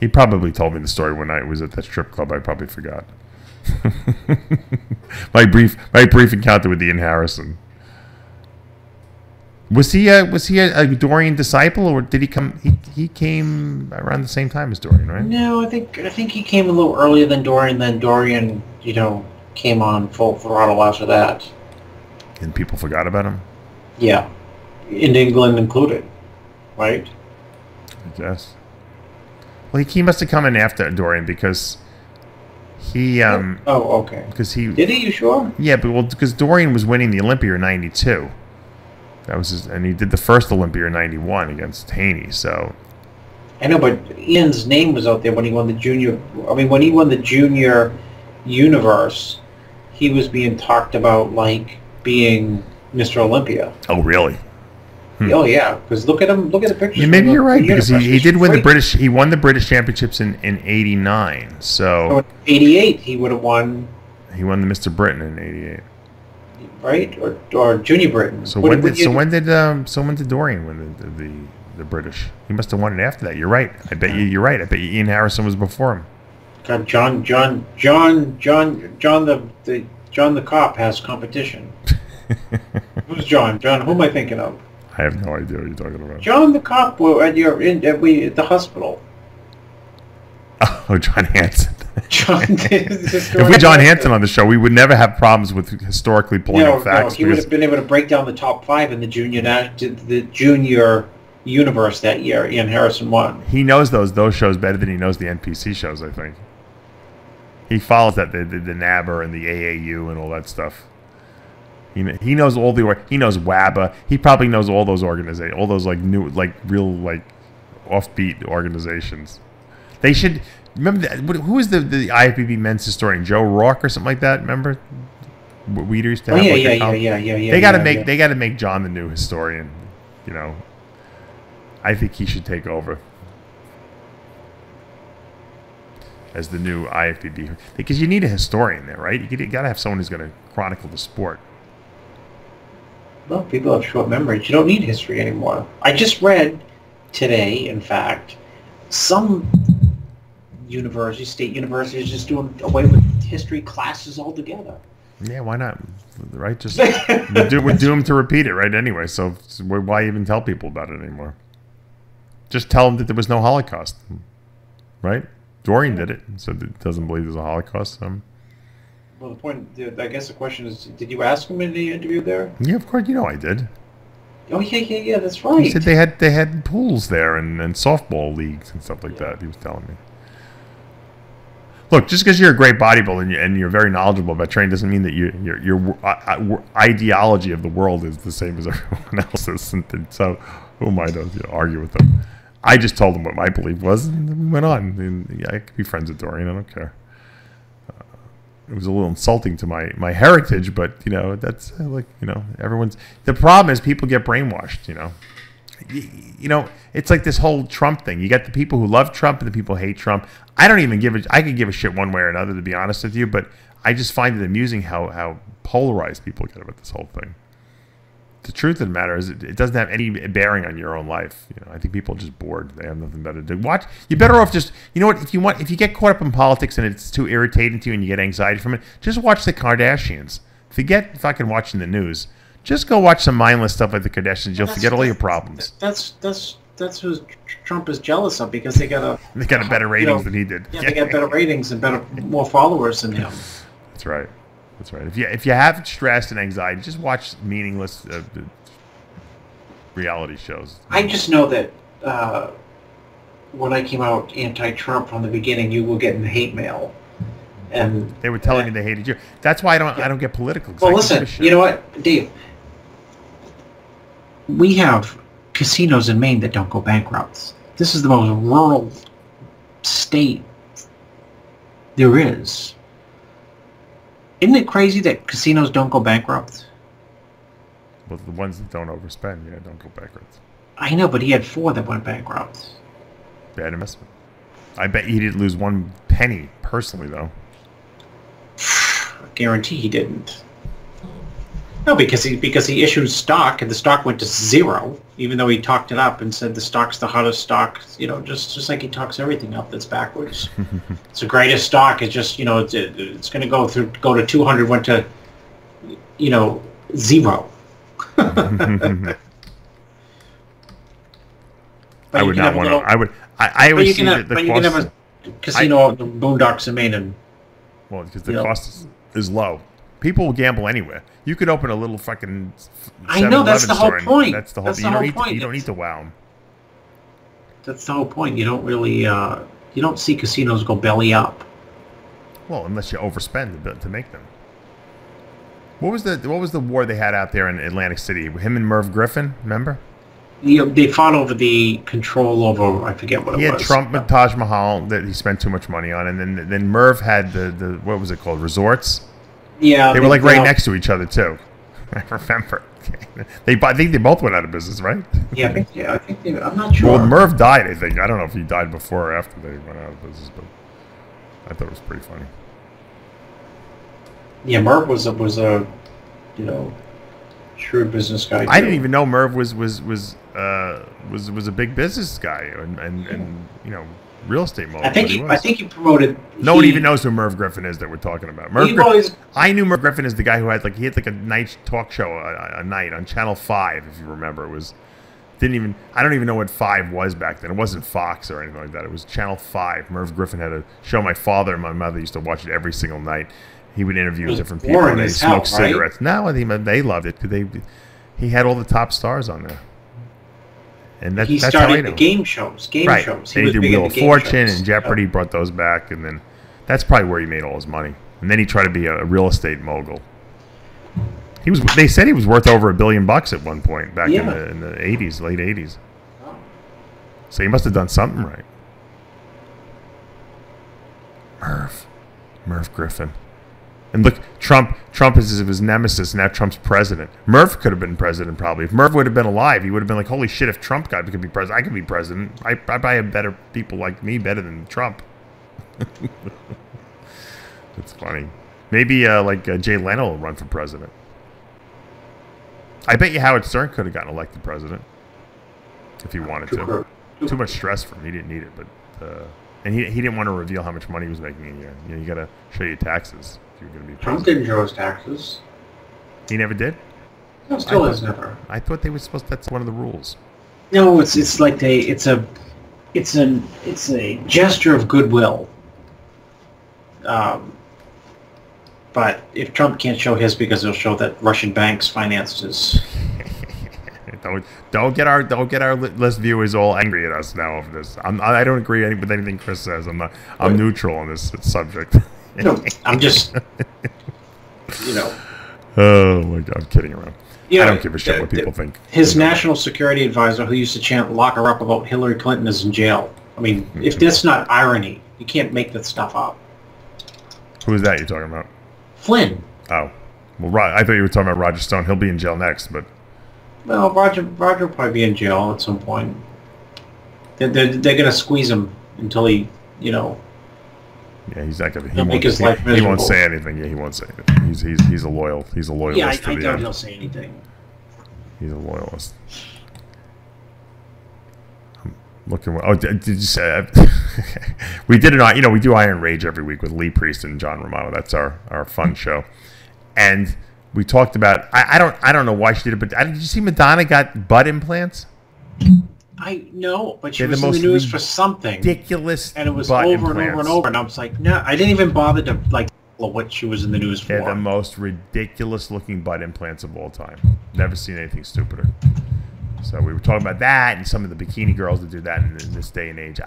He probably told me the story when I was at that strip club. I probably forgot. my brief encounter with Ian Harrison. Was he a Dorian disciple, or did he come? He came around the same time as Dorian, right? No, I think he came a little earlier than Dorian. Then Dorian, came on full throttle after that. And people forgot about him. Yeah, in England included, right? I guess. Well, he must have come in after Dorian because he. Oh, okay. Because he did he? You sure? Yeah, but because Dorian was winning the Olympia in '92. That was and he did the first Olympia in '91 against Haney. So. I know, but Ian's name was out there when he won the junior. I mean, when he won the junior universe, he was being talked about like being Mr. Olympia. Oh, really? Oh yeah, because look at him. Look at the pictures. Yeah, maybe you're right because he did win the British. He won the British Championships in '89. So in '88 he would have won. He won the Mr. Britain in '88. Right, or Junior Britain. So when did Dorian win the British? He must have won it after that. You're right. I bet you're right. I bet you Ian Harrison was before him. God, John the cop has competition. Who's John? John, who am I thinking of? I have no idea what you're talking about. John the cop at the hospital. Oh, John Hanson. If we had John Hanson on the show, we would never have problems with historically pulling up facts. No, he would have been able to break down the top 5 in the junior universe that year. Ian Harrison won. He knows those shows better than he knows the NPC shows, I think. He follows that, the NABR and the AAU and all that stuff. He knows he knows WABA. He probably knows all those organizations, all those real offbeat organizations. They should remember that. Who is the IFBB men's historian? Joe Rourke or something like that. Remember? We used to have. Yeah. They got to make John the new historian. I think he should take over as the new IFBB because you need a historian there, right? You got to have someone who's going to chronicle the sport. Well, people have short memories. You don't need history anymore. I just read today, in fact, some state universities just doing away with history classes altogether. Yeah, why not? Right? Just we're doomed to repeat it, right? Anyway, so why even tell people about it anymore? Just tell them that there was no Holocaust, right? Dorian did it, so it doesn't believe there's a Holocaust. Well, the point, I guess the question is, did you ask him in the interview there? Yeah, of course, I did. Oh, yeah, that's right. He said they had pools there and softball leagues and stuff like that. He was telling me. Look, just because you're a great bodybuilder and you're very knowledgeable about training doesn't mean that your ideology of the world is the same as everyone else's. And so, who am I to argue with them? I just told them what my belief was, and we went on. And I could be friends with Dorian. I don't care. It was a little insulting to my heritage, but that's everyone's. The problem is people get brainwashed. It's like this whole Trump thing. You got the people who love Trump and the people who hate Trump. I don't even I could give a shit one way or another, to be honest with you, but I just find it amusing how polarized people get about this whole thing. The truth of the matter is it doesn't have any bearing on your own life. I think people are just bored. They have nothing better to do. You're better off just, if you get caught up in politics and it's too irritating to you and you get anxiety from it, just watch the Kardashians. Forget fucking watching the news. Just go watch some mindless stuff like the Kardashians. You'll forget all your problems. That's who Trump is jealous of because they got a better ratings than he did. Yeah, they got better ratings and more followers than him. That's right. That's right. If you have stress and anxiety, just watch meaningless reality shows. I just know that when I came out anti-Trump from the beginning, you were getting the hate mail, and they were telling me they hated you. That's why I don't get political. Well, listen, you know what, Dave? We have casinos in Maine that don't go bankrupt. This is the most rural state there is. Isn't it crazy that casinos don't go bankrupt? Well, the ones that don't overspend, yeah, don't go bankrupt. I know, but he had 4 that went bankrupt. Bad investment. I bet he didn't lose 1 penny personally, though. I guarantee he didn't. No, because he issued stock and the stock went to 0, even though he talked it up and said the stock's the hottest stock. You know, just like he talks everything up that's backwards. It's the greatest stock. It's just, you know, it's going to go to 200, went to, you know, 0. I would not want to. I always see that the cost. You can have a casino out in the boondocks in Maine, and well, because the cost is low. People will gamble anywhere. You could open a little fucking. I know, that's the whole point. That's the whole. You don't need to wow them. That's the whole point. You don't really. You don't see casinos go belly up. Well, unless you overspend to make them. What was the war they had out there in Atlantic City? Him and Merv Griffin, remember? They fought over the control over, I forget what it was. He had Trump and Taj Mahal that he spent too much money on, and then Merv had the what was it called, resorts? Yeah, they were like right next to each other too. I remember. I think they both went out of business, right? Yeah, I think they, I'm not sure. Well, Merv died. I think I don't know if he died before or after they went out of business, but I thought it was pretty funny. Yeah, Merv was a you know, shrewd business guy too. I didn't even know Merv was a big business guy and you know, real estate mogul. I think he promoted. No one even knows who Merv Griffin is that we're talking about. I knew Merv Griffin as the guy who had a night talk show a night on Channel 5, if you remember. I don't even know what 5 was back then. It wasn't Fox or anything like that. It was Channel 5. Merv Griffin had a show. My father and my mother used to watch it every single night. He would interview different people and they smoked cigarettes. No, they loved it because he had all the top stars on there. And he started the game shows. And he did Wheel of Fortune and Jeopardy, brought those back, and then that's probably where he made all his money. And then he tried to be a real estate mogul. They said he was worth over $1 billion at one point back in the 80s, late 80s. So he must have done something right. Merv Griffin. And look, Trump is his nemesis. Now Trump's president. Merv could have been president probably. If Merv would have been alive, he would have been like, holy shit, if Trump could be president, I could be president. I probably have better people like me better than Trump. It's funny. Maybe Jay Leno will run for president. I bet you Howard Stern could have gotten elected president if he wanted to. Too much stress for him. He didn't need it, but and he didn't want to reveal how much money he was making a year. You know, you got to show your taxes. You're going to be Trump didn't show his taxes. He never did? No, still has never. I thought they were supposed to, that's one of the rules. No, it's like it's a gesture of goodwill. But if Trump can't show his because he'll show that Russian banks financed his. Don't get our list viewers all angry at us now over this. I don't agree with anything Chris says. I'm neutral on this subject. No, I'm just, you know. Oh my God, I'm kidding around. I don't give a shit what people think. His national security advisor, who used to chant "lock her up" about Hillary Clinton, is in jail. I mean, if that's not irony, you can't make that stuff up. Who is that you're talking about? Flynn. Oh, well, I thought you were talking about Roger Stone. He'll be in jail next, but. Well, Roger will probably be in jail at some point. They're going to squeeze him until he, you know. Yeah, he's not going to. He'll make his life miserable. He won't say anything. Yeah, he won't say anything. He's a loyalist. Yeah, I doubt he'll say anything. He's a loyalist. I'm looking. Oh, did you say? We did it. You know, we do Iron Rage every week with Lee Priest and John Romano. That's our fun show, and we talked about. I don't know why she did it, but did you see Madonna got butt implants? I know, but she was in the news for something ridiculous, and it was over and over and over. And I was like, no, I didn't even bother to follow what she was in the news for. They're the most ridiculous-looking butt implants of all time. Never seen anything stupider. So we were talking about that, and some of the bikini girls that do that in this day and age.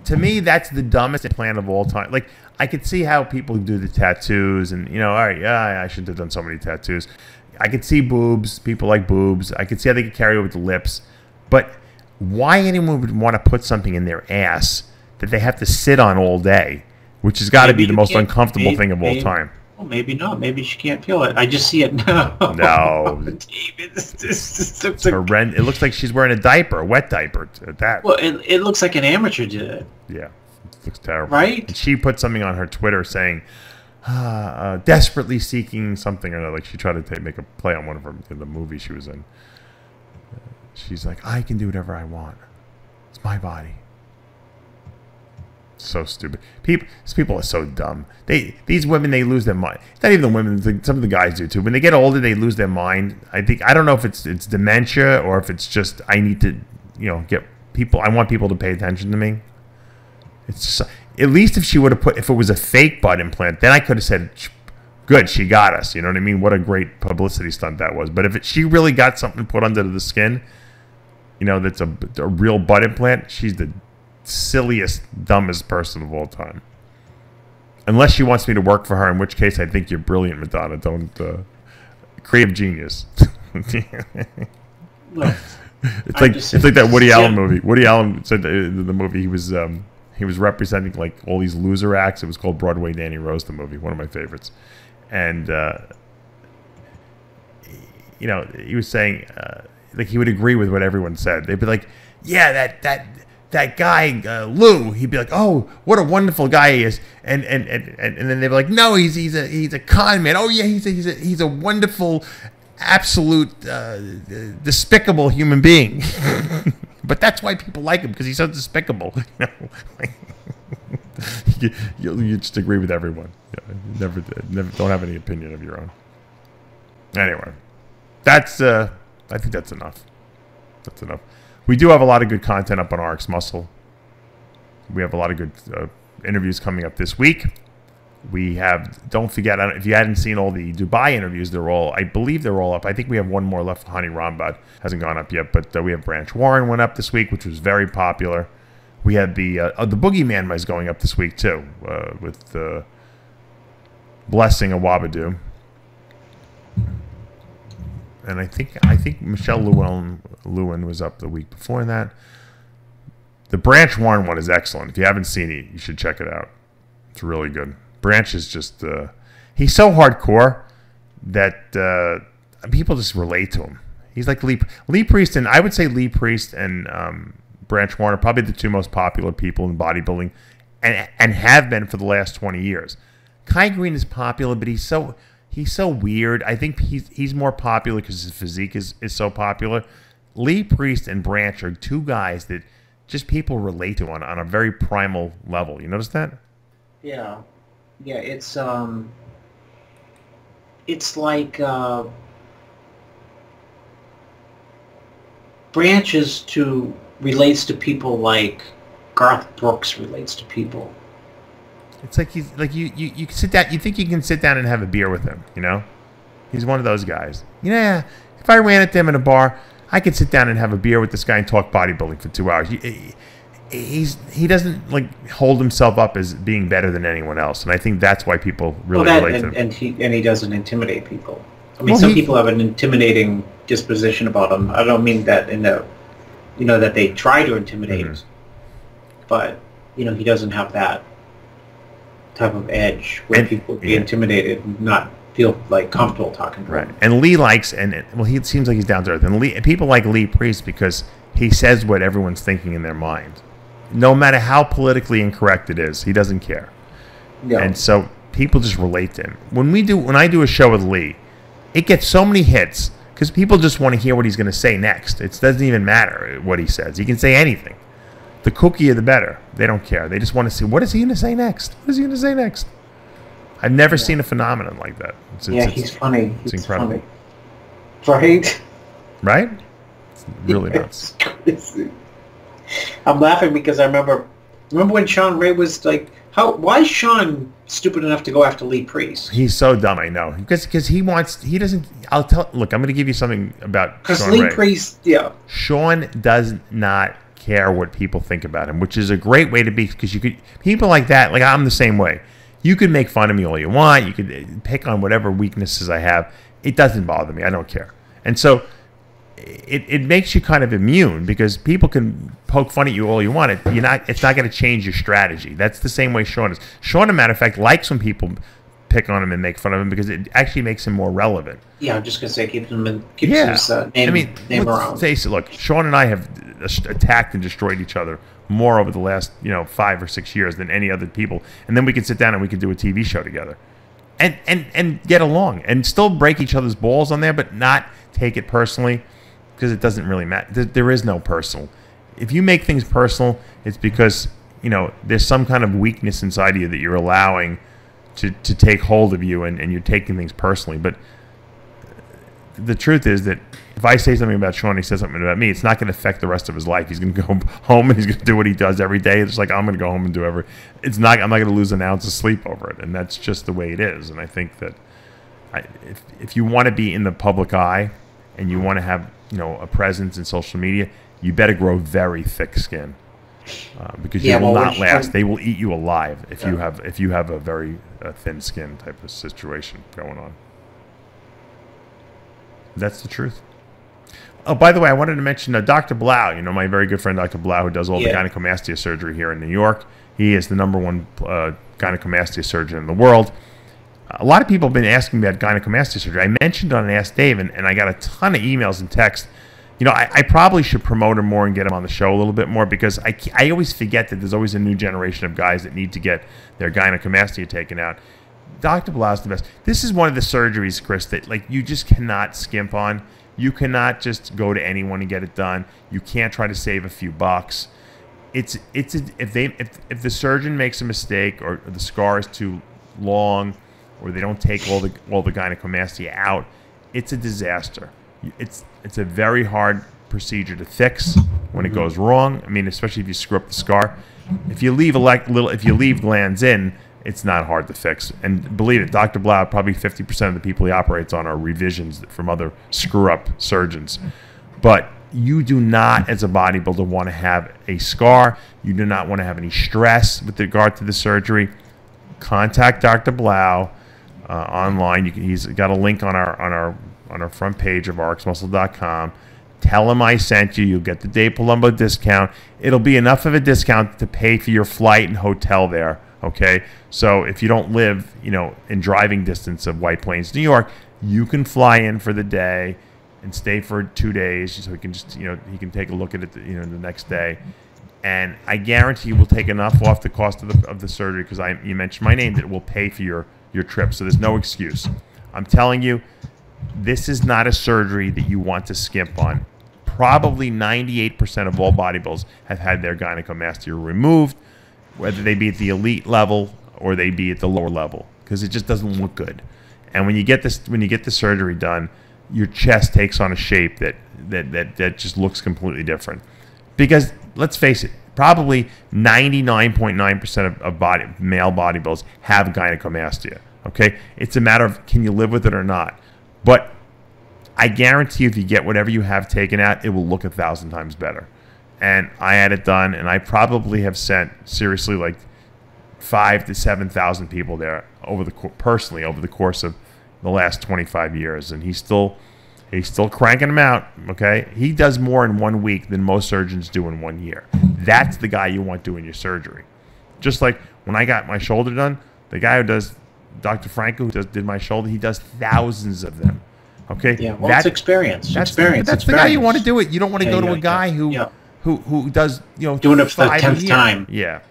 To me, that's the dumbest implant of all time. Like, I could see how people do the tattoos, and all right, yeah, I shouldn't have done so many tattoos. I could see boobs. People like boobs. I could see how they could carry over the lips, but why anyone would want to put something in their ass that they have to sit on all day, which has got to be the most uncomfortable thing of all time. Well, maybe not. Maybe she can't feel it. I just see it now. No. David, It's horrendous. It looks like she's wearing a diaper, a wet diaper at that. Well, it looks like an amateur did it. Yeah, it looks terrible. Right? And she put something on her Twitter saying, desperately seeking something or another. Like she tried to make a play on one of her in the movie she was in. She's like, I can do whatever I want. It's my body. So stupid. People are so dumb. These women, they lose their mind. Not even the women. Some of the guys do too. When they get older, they lose their mind. I don't know if it's dementia or if it's just I need to, get people. I want people to pay attention to me. It's just, at least if it was a fake butt implant, then I could have said, good, she got us. You know what I mean? What a great publicity stunt that was. But if she really got something put under the skin, that's a real butt implant, she's the silliest, dumbest person of all time. Unless she wants me to work for her, in which case I think you're brilliant, Madonna. Don't creative genius. Well, it's like that Woody Allen movie. Woody Allen said in the movie he was representing like all these loser acts. It was called Broadway Danny Rose, the movie, one of my favorites. And he was saying like he would agree with what everyone said. They'd be like, yeah, that guy Lou, he'd be like, oh, what a wonderful guy he is, and then they'd be like, no, he's a con man. Oh yeah, he's a wonderful, absolute, despicable human being. But that's why people like him, because he's so despicable. You just agree with everyone. Never don't have any opinion of your own. Anyway, I think that's enough. That's enough. We do have a lot of good content up on RXMuscle. We have a lot of good interviews coming up this week. We have, don't forget, if you hadn't seen all the Dubai interviews, I believe they're all up. I think we have one more left. Hani Rambad hasn't gone up yet, but we have Branch Warren went up this week, which was very popular. We had the Boogeyman is going up this week too, with the Blessing of Wabadoo. And I think Michelle Lewin was up the week before that. The Branch Warren one is excellent. If you haven't seen it, you should check it out. It's really good. Branch is just he's so hardcore that people just relate to him. He's like Lee Priest, and I would say Lee Priest and Branch Warren are probably the two most popular people in bodybuilding, and have been for the last 20 years. Kai Green is popular, but he's so weird. I think he's more popular because his physique is so popular. Lee Priest and Branch are two guys that just people relate to on a very primal level. You notice that? Yeah. Yeah, it's like Branch relates to people like Garth Brooks relates to people. It's like he's like you can sit down. You think you can sit down and have a beer with him? He's one of those guys. Yeah, if I ran into him in a bar, I could sit down and have a beer with this guy and talk bodybuilding for 2 hours. He doesn't like hold himself up as being better than anyone else, and I think that's why people really relate to him. And he doesn't intimidate people. I mean, some people have an intimidating disposition about him. I don't mean that in the, that they try to intimidate, but he doesn't have that type of edge where people be intimidated and not feel like comfortable talking to him. And Lee likes, he seems like he's down to earth. And people like Lee Priest because he says what everyone's thinking in their mind. No matter how politically incorrect it is, he doesn't care. Yeah. And so people just relate to him. When I do a show with Lee, it gets so many hits because people just want to hear what he's going to say next. It doesn't even matter what he says. He can say anything. The cookier, the better. They don't care. They just want to see, what is he going to say next? What is he going to say next? I've never seen a phenomenon like that. He's funny. It's incredible. Funny. Right? It's really nuts. I'm laughing because I remember when Sean Ray was like, why is Sean stupid enough to go after Lee Priest? He's so dumb, I know. Because look, I'm going to give you something about Sean Ray. Because Lee Priest, yeah. Sean does not care what people think about him, which is a great way to be, because people like that, like I'm the same way. You could make fun of me all you want. You could pick on whatever weaknesses I have. It doesn't bother me. I don't care. And so it makes you kind of immune because people can poke fun at you all you want. It's not going to change your strategy. That's the same way Sean is. Sean, as a matter of fact, likes when people pick on him and make fun of him because it actually makes him more relevant. Yeah, I'm just gonna say keeps his name let's around. Face it. Look, Sean and I have attacked and destroyed each other more over the last 5 or 6 years than any other people, and then we can sit down and we can do a TV show together, and get along and still break each other's balls on there, but not take it personally because it doesn't really matter. There is no personal. If you make things personal, it's because there's some kind of weakness inside of you that you're allowing to take hold of you, and you're taking things personally. But the truth is that if I say something about Sean, he says something about me, it's not going to affect the rest of his life. He's going to go home and he's going to do what he does every day. It's like I'm going to go home and do I'm not going to lose an ounce of sleep over it, and that's just the way it is. And I think that if you want to be in the public eye and you want to have a presence in social media, you better grow very thick skin. Because you will not last. They will eat you alive if you have a very thin skin type of situation going on. That's the truth. Oh, by the way, I wanted to mention Dr. Blau. My very good friend Dr. Blau, who does all the gynecomastia surgery here in New York. He is the #1 gynecomastia surgeon in the world. A lot of people have been asking me about gynecomastia surgery. I mentioned on Ask Dave, and I got a ton of emails and texts. I probably should promote him more and get him on the show a little bit more because I always forget that there's always a new generation of guys that need to get their gynecomastia taken out. Dr. Blau is the best. This is one of the surgeries, Chris, that you just cannot skimp on. You cannot just go to anyone and get it done. You can't try to save a few bucks. If the surgeon makes a mistake or the scar is too long or they don't take all the gynecomastia out, it's a disaster. It's a very hard procedure to fix when it goes wrong. I mean, especially if you screw up the scar. If you leave glands in, it's not hard to fix. And believe it, Dr. Blau, probably 50% of the people he operates on are revisions from other screw-up surgeons. But you do not, as a bodybuilder, want to have a scar. You do not want to have any stress with regard to the surgery. Contact Dr. Blau online. He's got a link on our front page of RXMuscle.com. Tell him I sent you. You'll get the Dave Palumbo discount. It'll be enough of a discount to pay for your flight and hotel there. Okay, so if you don't live, in driving distance of White Plains, New York, you can fly in for the day and stay for 2 days, so he can just, he can take a look at it, the next day, and I guarantee you will take enough off the cost of the surgery because you mentioned my name that it will pay for your trip. So there's no excuse. I'm telling you, this is not a surgery that you want to skimp on. Probably 98% of all bodybuilders have had their gynecomastia removed, whether they be at the elite level or they be at the lower level, because it just doesn't look good. And when you get the surgery done, your chest takes on a shape that just looks completely different. Because let's face it, probably 99.9% of male bodybuilders have gynecomastia. Okay, it's a matter of can you live with it or not. But I guarantee you, if you get whatever you have taken out, it will look 1,000 times better. And I had it done, and I probably have sent seriously like 5,000 to 7,000 people there personally over the course of the last 25 years, and he's still cranking them out. Okay, he does more in 1 week than most surgeons do in 1 year. That's the guy you want doing your surgery. Just like when I got my shoulder done, the guy who does, Dr. Franco, who did my shoulder, he does thousands of them. Okay, yeah, well, that's experience. That's the guy you want to do it. You don't want to go to a guy who does doing it for the 10th time. Yeah,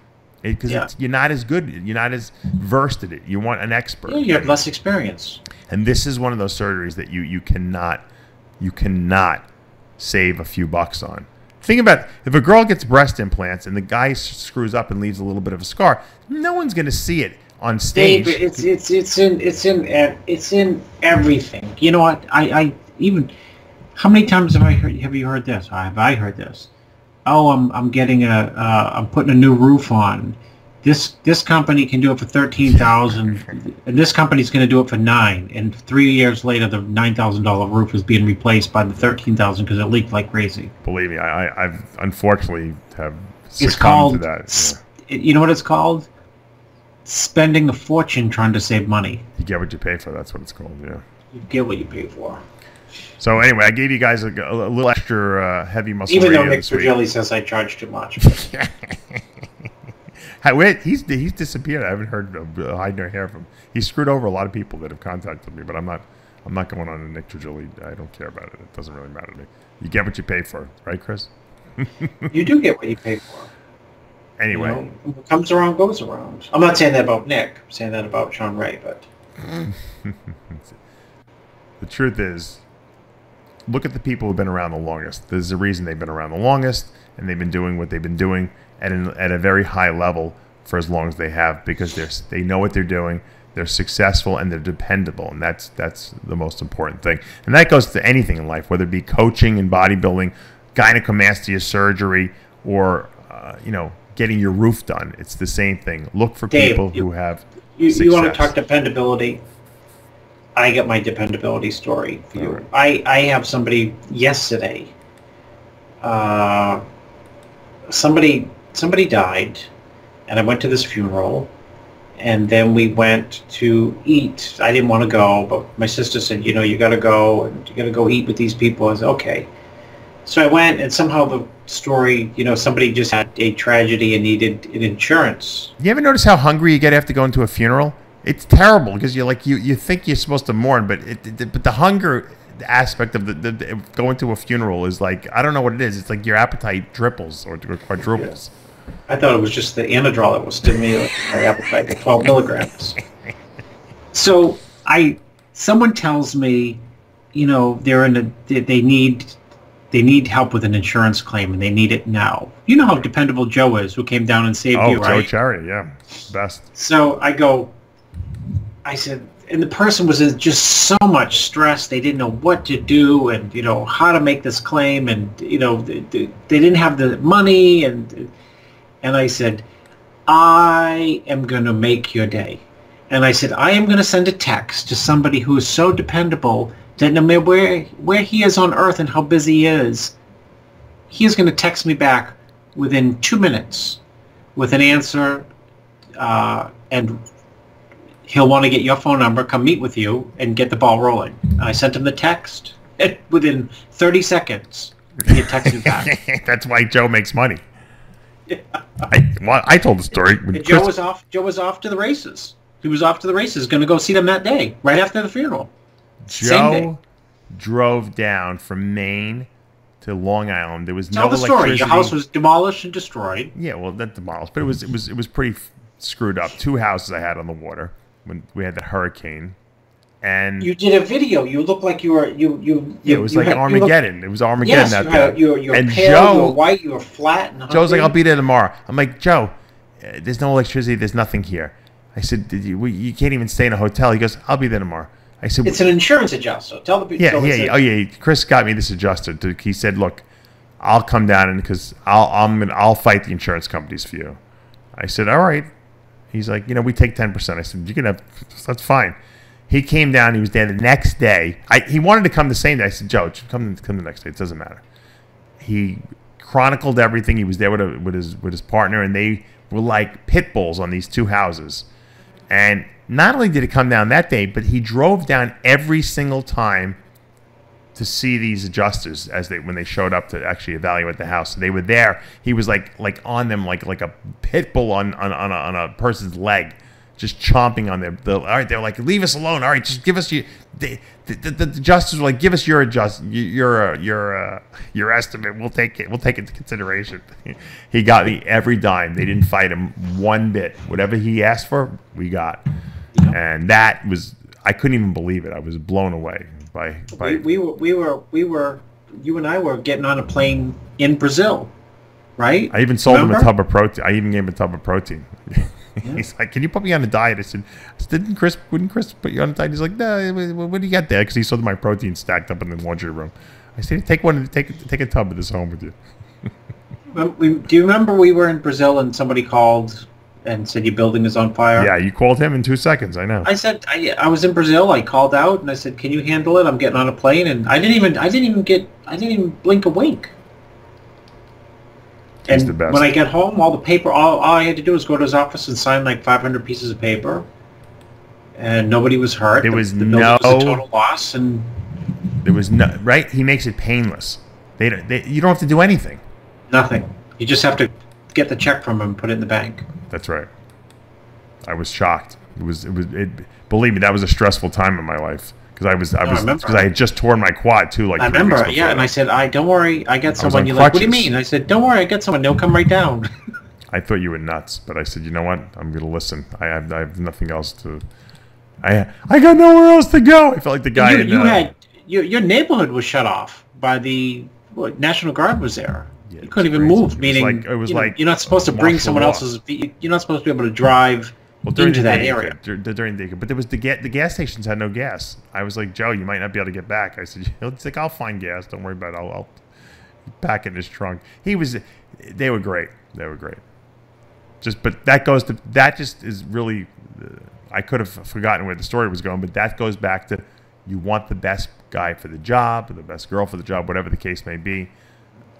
because you're not as good. You're not as versed at it. You want an expert. Yeah, you have less experience. And this is one of those surgeries that you cannot save a few bucks on. Think about if a girl gets breast implants and the guy screws up and leaves a little bit of a scar. No one's going to see it on stage. Dave, it's in everything. You know what? I even how many times have you heard this? Have I heard this? Oh, I'm getting I'm putting a new roof on. This company can do it for $13,000, and this company's going to do it for $9,000. And 3 years later, the $9,000 roof is being replaced by the $13,000 because it leaked like crazy. Believe me, I've unfortunately have succumbed to that. Yeah. You know what it's called? Spending a fortune trying to save money. You get what you pay for. That's what it's called. Yeah. You get what you pay for. So anyway, I gave you guys a little extra heavy muscle. Even though Nick Jelly says I charge too much. He's disappeared. I haven't heard hide nor hair from him. He screwed over a lot of people that have contacted me, but I'm not going on a Nick Trigili. I don't care about it. It doesn't really matter to me. You get what you pay for, right, Chris? You do get what you pay for. Anyway. You know, what comes around goes around. I'm not saying that about Nick. I'm saying that about Sean Ray, but... The truth is, look at the people who've been around the longest. There's a reason they've been around the longest, and they've been doing what they've been doing at a very high level for as long as they have, because they know what they're doing, they're successful, and they're dependable, and that's the most important thing. And that goes to anything in life, whether it be coaching and bodybuilding, gynecomastia surgery, or getting your roof done. It's the same thing. Look for Dave, people who have success. You want to talk dependability? I got my dependability story for you. Right. I have somebody yesterday. Somebody died, and I went to this funeral, and then we went to eat. I didn't want to go, but my sister said, you got to go, and you got to go eat with these people. I said, okay. So I went, and somehow the story, somebody just had a tragedy and needed an insurance. You ever notice how hungry you get after going to a funeral? It's terrible because you think you're supposed to mourn, but the hunger aspect of the going to a funeral is like, I don't know what it is. It's like your appetite triples or quadruples. Yeah. I thought it was just the Anadrol that was stimulating my appetite, the 12 milligrams. So someone tells me, they need help with an insurance claim, and they need it now. You know how dependable Joe is, who came down and saved you, right? Oh, Joe Cherry, yeah, best. So I said, and the person was in just so much stress. They didn't know what to do, and how to make this claim, and they didn't have the money, and I said, I am going to make your day. And I said, I am going to send a text to somebody who is so dependable that no matter where he is on earth and how busy he is going to text me back within 2 minutes with an answer, and he'll want to get your phone number, come meet with you, and get the ball rolling. I sent him the text. Within 30 seconds, he had texted back. That's why Joe makes money. Yeah. I told the story. Joe was off to the races. He was off to the races, going to go see them that day, right after the funeral. Joe drove down from Maine to Long Island. There was no electricity. Tell the story. Your house was demolished and destroyed. Yeah, well, not demolished, but it was pretty screwed up. 2 houses I had on the water when we had the hurricane, and you did a video. You looked like you were it was like Armageddon. It was Armageddon that day. You're and pale. Joe, you were white. You were flat. And Joe's like, I'll be there tomorrow. I'm like, Joe, there's no electricity. There's nothing here. I said, you can't even stay in a hotel. He goes, I'll be there tomorrow. I said, it's an insurance adjuster. Tell the people. Yeah. Oh, yeah. Chris got me this adjuster. He said, look, I'll come down and because I'll fight the insurance companies for you. I said, all right. He's like, we take 10%. I said, you can have. That's fine. He came down. He was there the next day. He wanted to come the same day. I said, Joe, come the next day. It doesn't matter. He chronicled everything. He was there with his partner, and they were like pit bulls on these 2 houses. And not only did it come down that day, but he drove down every single time to see these adjusters when they showed up to actually evaluate the house. So they were there. He was like on them like a pit bull on a person's leg, just chomping on them. All right, they're like, leave us alone. All right, just give us your. The adjusters were like, give us your estimate. We'll take it. We'll take it into consideration. He got me every dime. They didn't fight him one bit. Whatever he asked for, we got. Yeah. And that was, I couldn't even believe it. I was blown away by. We were. You and I were getting on a plane in Brazil, right? I even sold him a tub of protein. I even gave him a tub of protein. Yeah. He's like, can you put me on a diet? I said, wouldn't Chris put you on a diet? He's like, no, what do you got there? Because he saw my protein stacked up in the laundry room. I said, take a tub of this home with you. Do you remember we were in Brazil and somebody called and said your building is on fire? Yeah, you called him in 2 seconds. I know. I said I was in Brazil. I called out and I said, can you handle it? I'm getting on a plane, and I didn't even blink a wink. He's and the best. When I get home, all the paper, all I had to do was go to his office and sign like 500 pieces of paper, and nobody was hurt. There was the building was a total loss, and there was no right. He makes it painless. You don't have to do anything. Nothing. You just have to get the check from him and put it in the bank. That's right. I was shocked. Believe me, that was a stressful time in my life because I had just torn my quad too. Like I remember, yeah. And I said, "Don't worry, I got someone." You're like, "What do you mean?" I said, "Don't worry, I got someone. They'll come right down." I thought you were nuts, but I said, "You know what? I'm going to listen. I have nothing else to. I got nowhere else to go." I felt like the guy. Your neighborhood was shut off by the National Guard was there. Yeah, you couldn't even move. Meaning, you're not supposed to bring someone else's. You're not supposed to be able to drive. Into that area. During the day, but there was the gas stations had no gas. I was like, Joe, you might not be able to get back. I said, it's like, I'll find gas. Don't worry about it. I'll pack it in his trunk. They were great. They were great. But that just is really, I could have forgotten where the story was going, but that goes back to you want the best guy for the job, or the best girl for the job, whatever the case may be.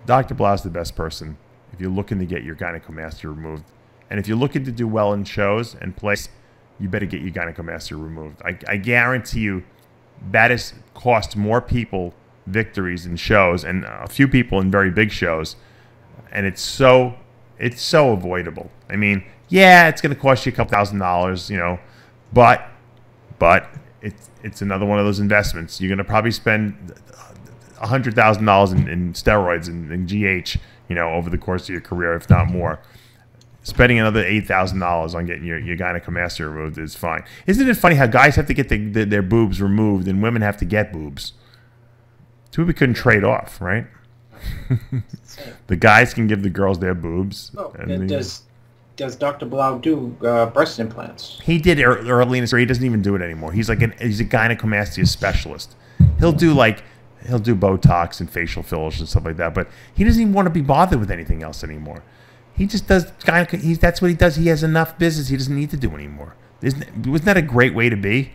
Dr. Blau's the best person if you're looking to get your gynecomastia removed. And if you're looking to do well in shows and plays, you better get your gynecomastia removed. I guarantee you that has cost more people victories in shows and a few people in very big shows. And it's so avoidable. I mean, yeah, it's going to cost you a couple $1,000s, but it's another one of those investments. You're going to probably spend $100,000 in steroids and GH, over the course of your career, if not more. Spending another $8,000 on getting your gynecomastia removed is fine. Isn't it funny how guys have to get their boobs removed and women have to get boobs? Two we couldn't trade off, right? The guys can give the girls their boobs. Oh, does Dr. Blau do breast implants? He did early in his career. He doesn't even do it anymore. He's a gynecomastia specialist. He'll do Botox and facial fillers and stuff like that, but he doesn't even want to be bothered with anything else anymore. He just does that's what he does. He has enough business. He doesn't need to do anymore. Wasn't that a great way to be?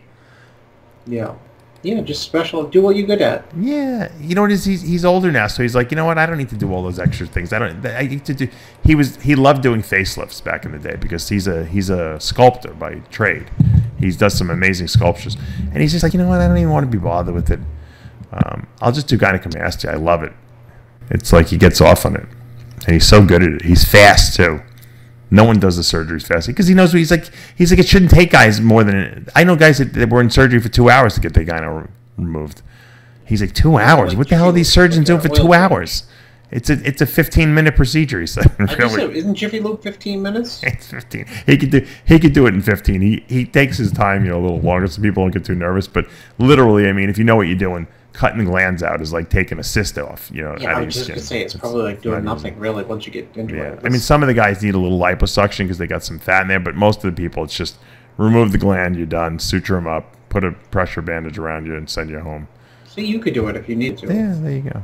Yeah. Yeah, just special. Do what you're good at. Yeah. You know what it is? He's older now, so he's like, you know what? I don't need to do all those extra things. I need to do. He loved doing facelifts back in the day because he's a sculptor by trade. He does some amazing sculptures, and he's just like, you know what? I don't even want to be bothered with it. I'll just do gynecomastia. I love it. It's like he gets off on it. And he's so good at it. He's fast too. No one does the surgeries fast because he knows what he's like. He's like, it shouldn't take guys more than. I know guys that were in surgery for 2 hours to get their gyno removed. He's like, 2 hours. What the hell are these surgeons doing for 2 hours? It's a 15-minute procedure. He said. Isn't Jiffy Lube 15 minutes? It's 15. He could do it in 15. He takes his time, a little longer, so people don't get too nervous. But literally, I mean, if you know what you're doing. Cutting the glands out is like taking a cyst off, Yeah, I was just going to say, it's probably like doing nothing, really, once you get into it. I mean, some of the guys need a little liposuction because they got some fat in there, but most of the people, it's just remove the gland, you're done, suture them up, put a pressure bandage around you, and send you home. See, you could do it if you need to. Yeah, there you go.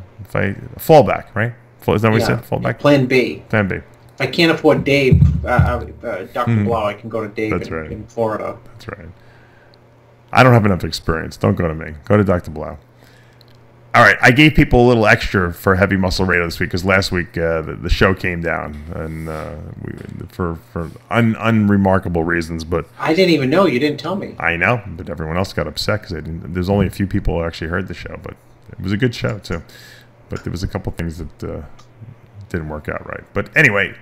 Fallback, right? Is that what we said? Fallback? Plan B. Plan B. If I can't afford Dave, Dr. Blau, I can go to Dave in Florida. That's right. I don't have enough experience. Don't go to me. Go to Dr. Blau. All right, I gave people a little extra for Heavy Muscle Radio this week because last week the show came down and for unremarkable reasons. But I didn't even know. You didn't tell me. I know, but everyone else got upset because there's only a few people who actually heard the show. But it was a good show too. But there was a couple things that didn't work out right. But anyway,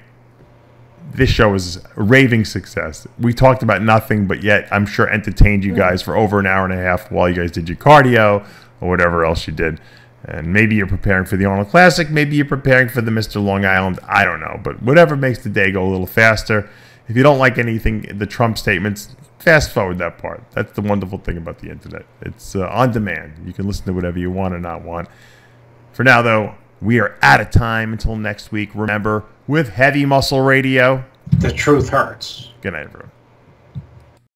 this show was a raving success. We talked about nothing, but yet I'm sure entertained you guys for over an hour and a half while you guys did your cardio. Or whatever else you did. And maybe you're preparing for the Arnold Classic. Maybe you're preparing for the Mr. Long Island. I don't know. But whatever makes the day go a little faster. If you don't like anything, the Trump statements, fast forward that part. That's the wonderful thing about the internet. It's on demand. You can listen to whatever you want or not want. For now, though, we are out of time until next week. Remember, with Heavy Muscle Radio, the truth hurts. Good night, everyone.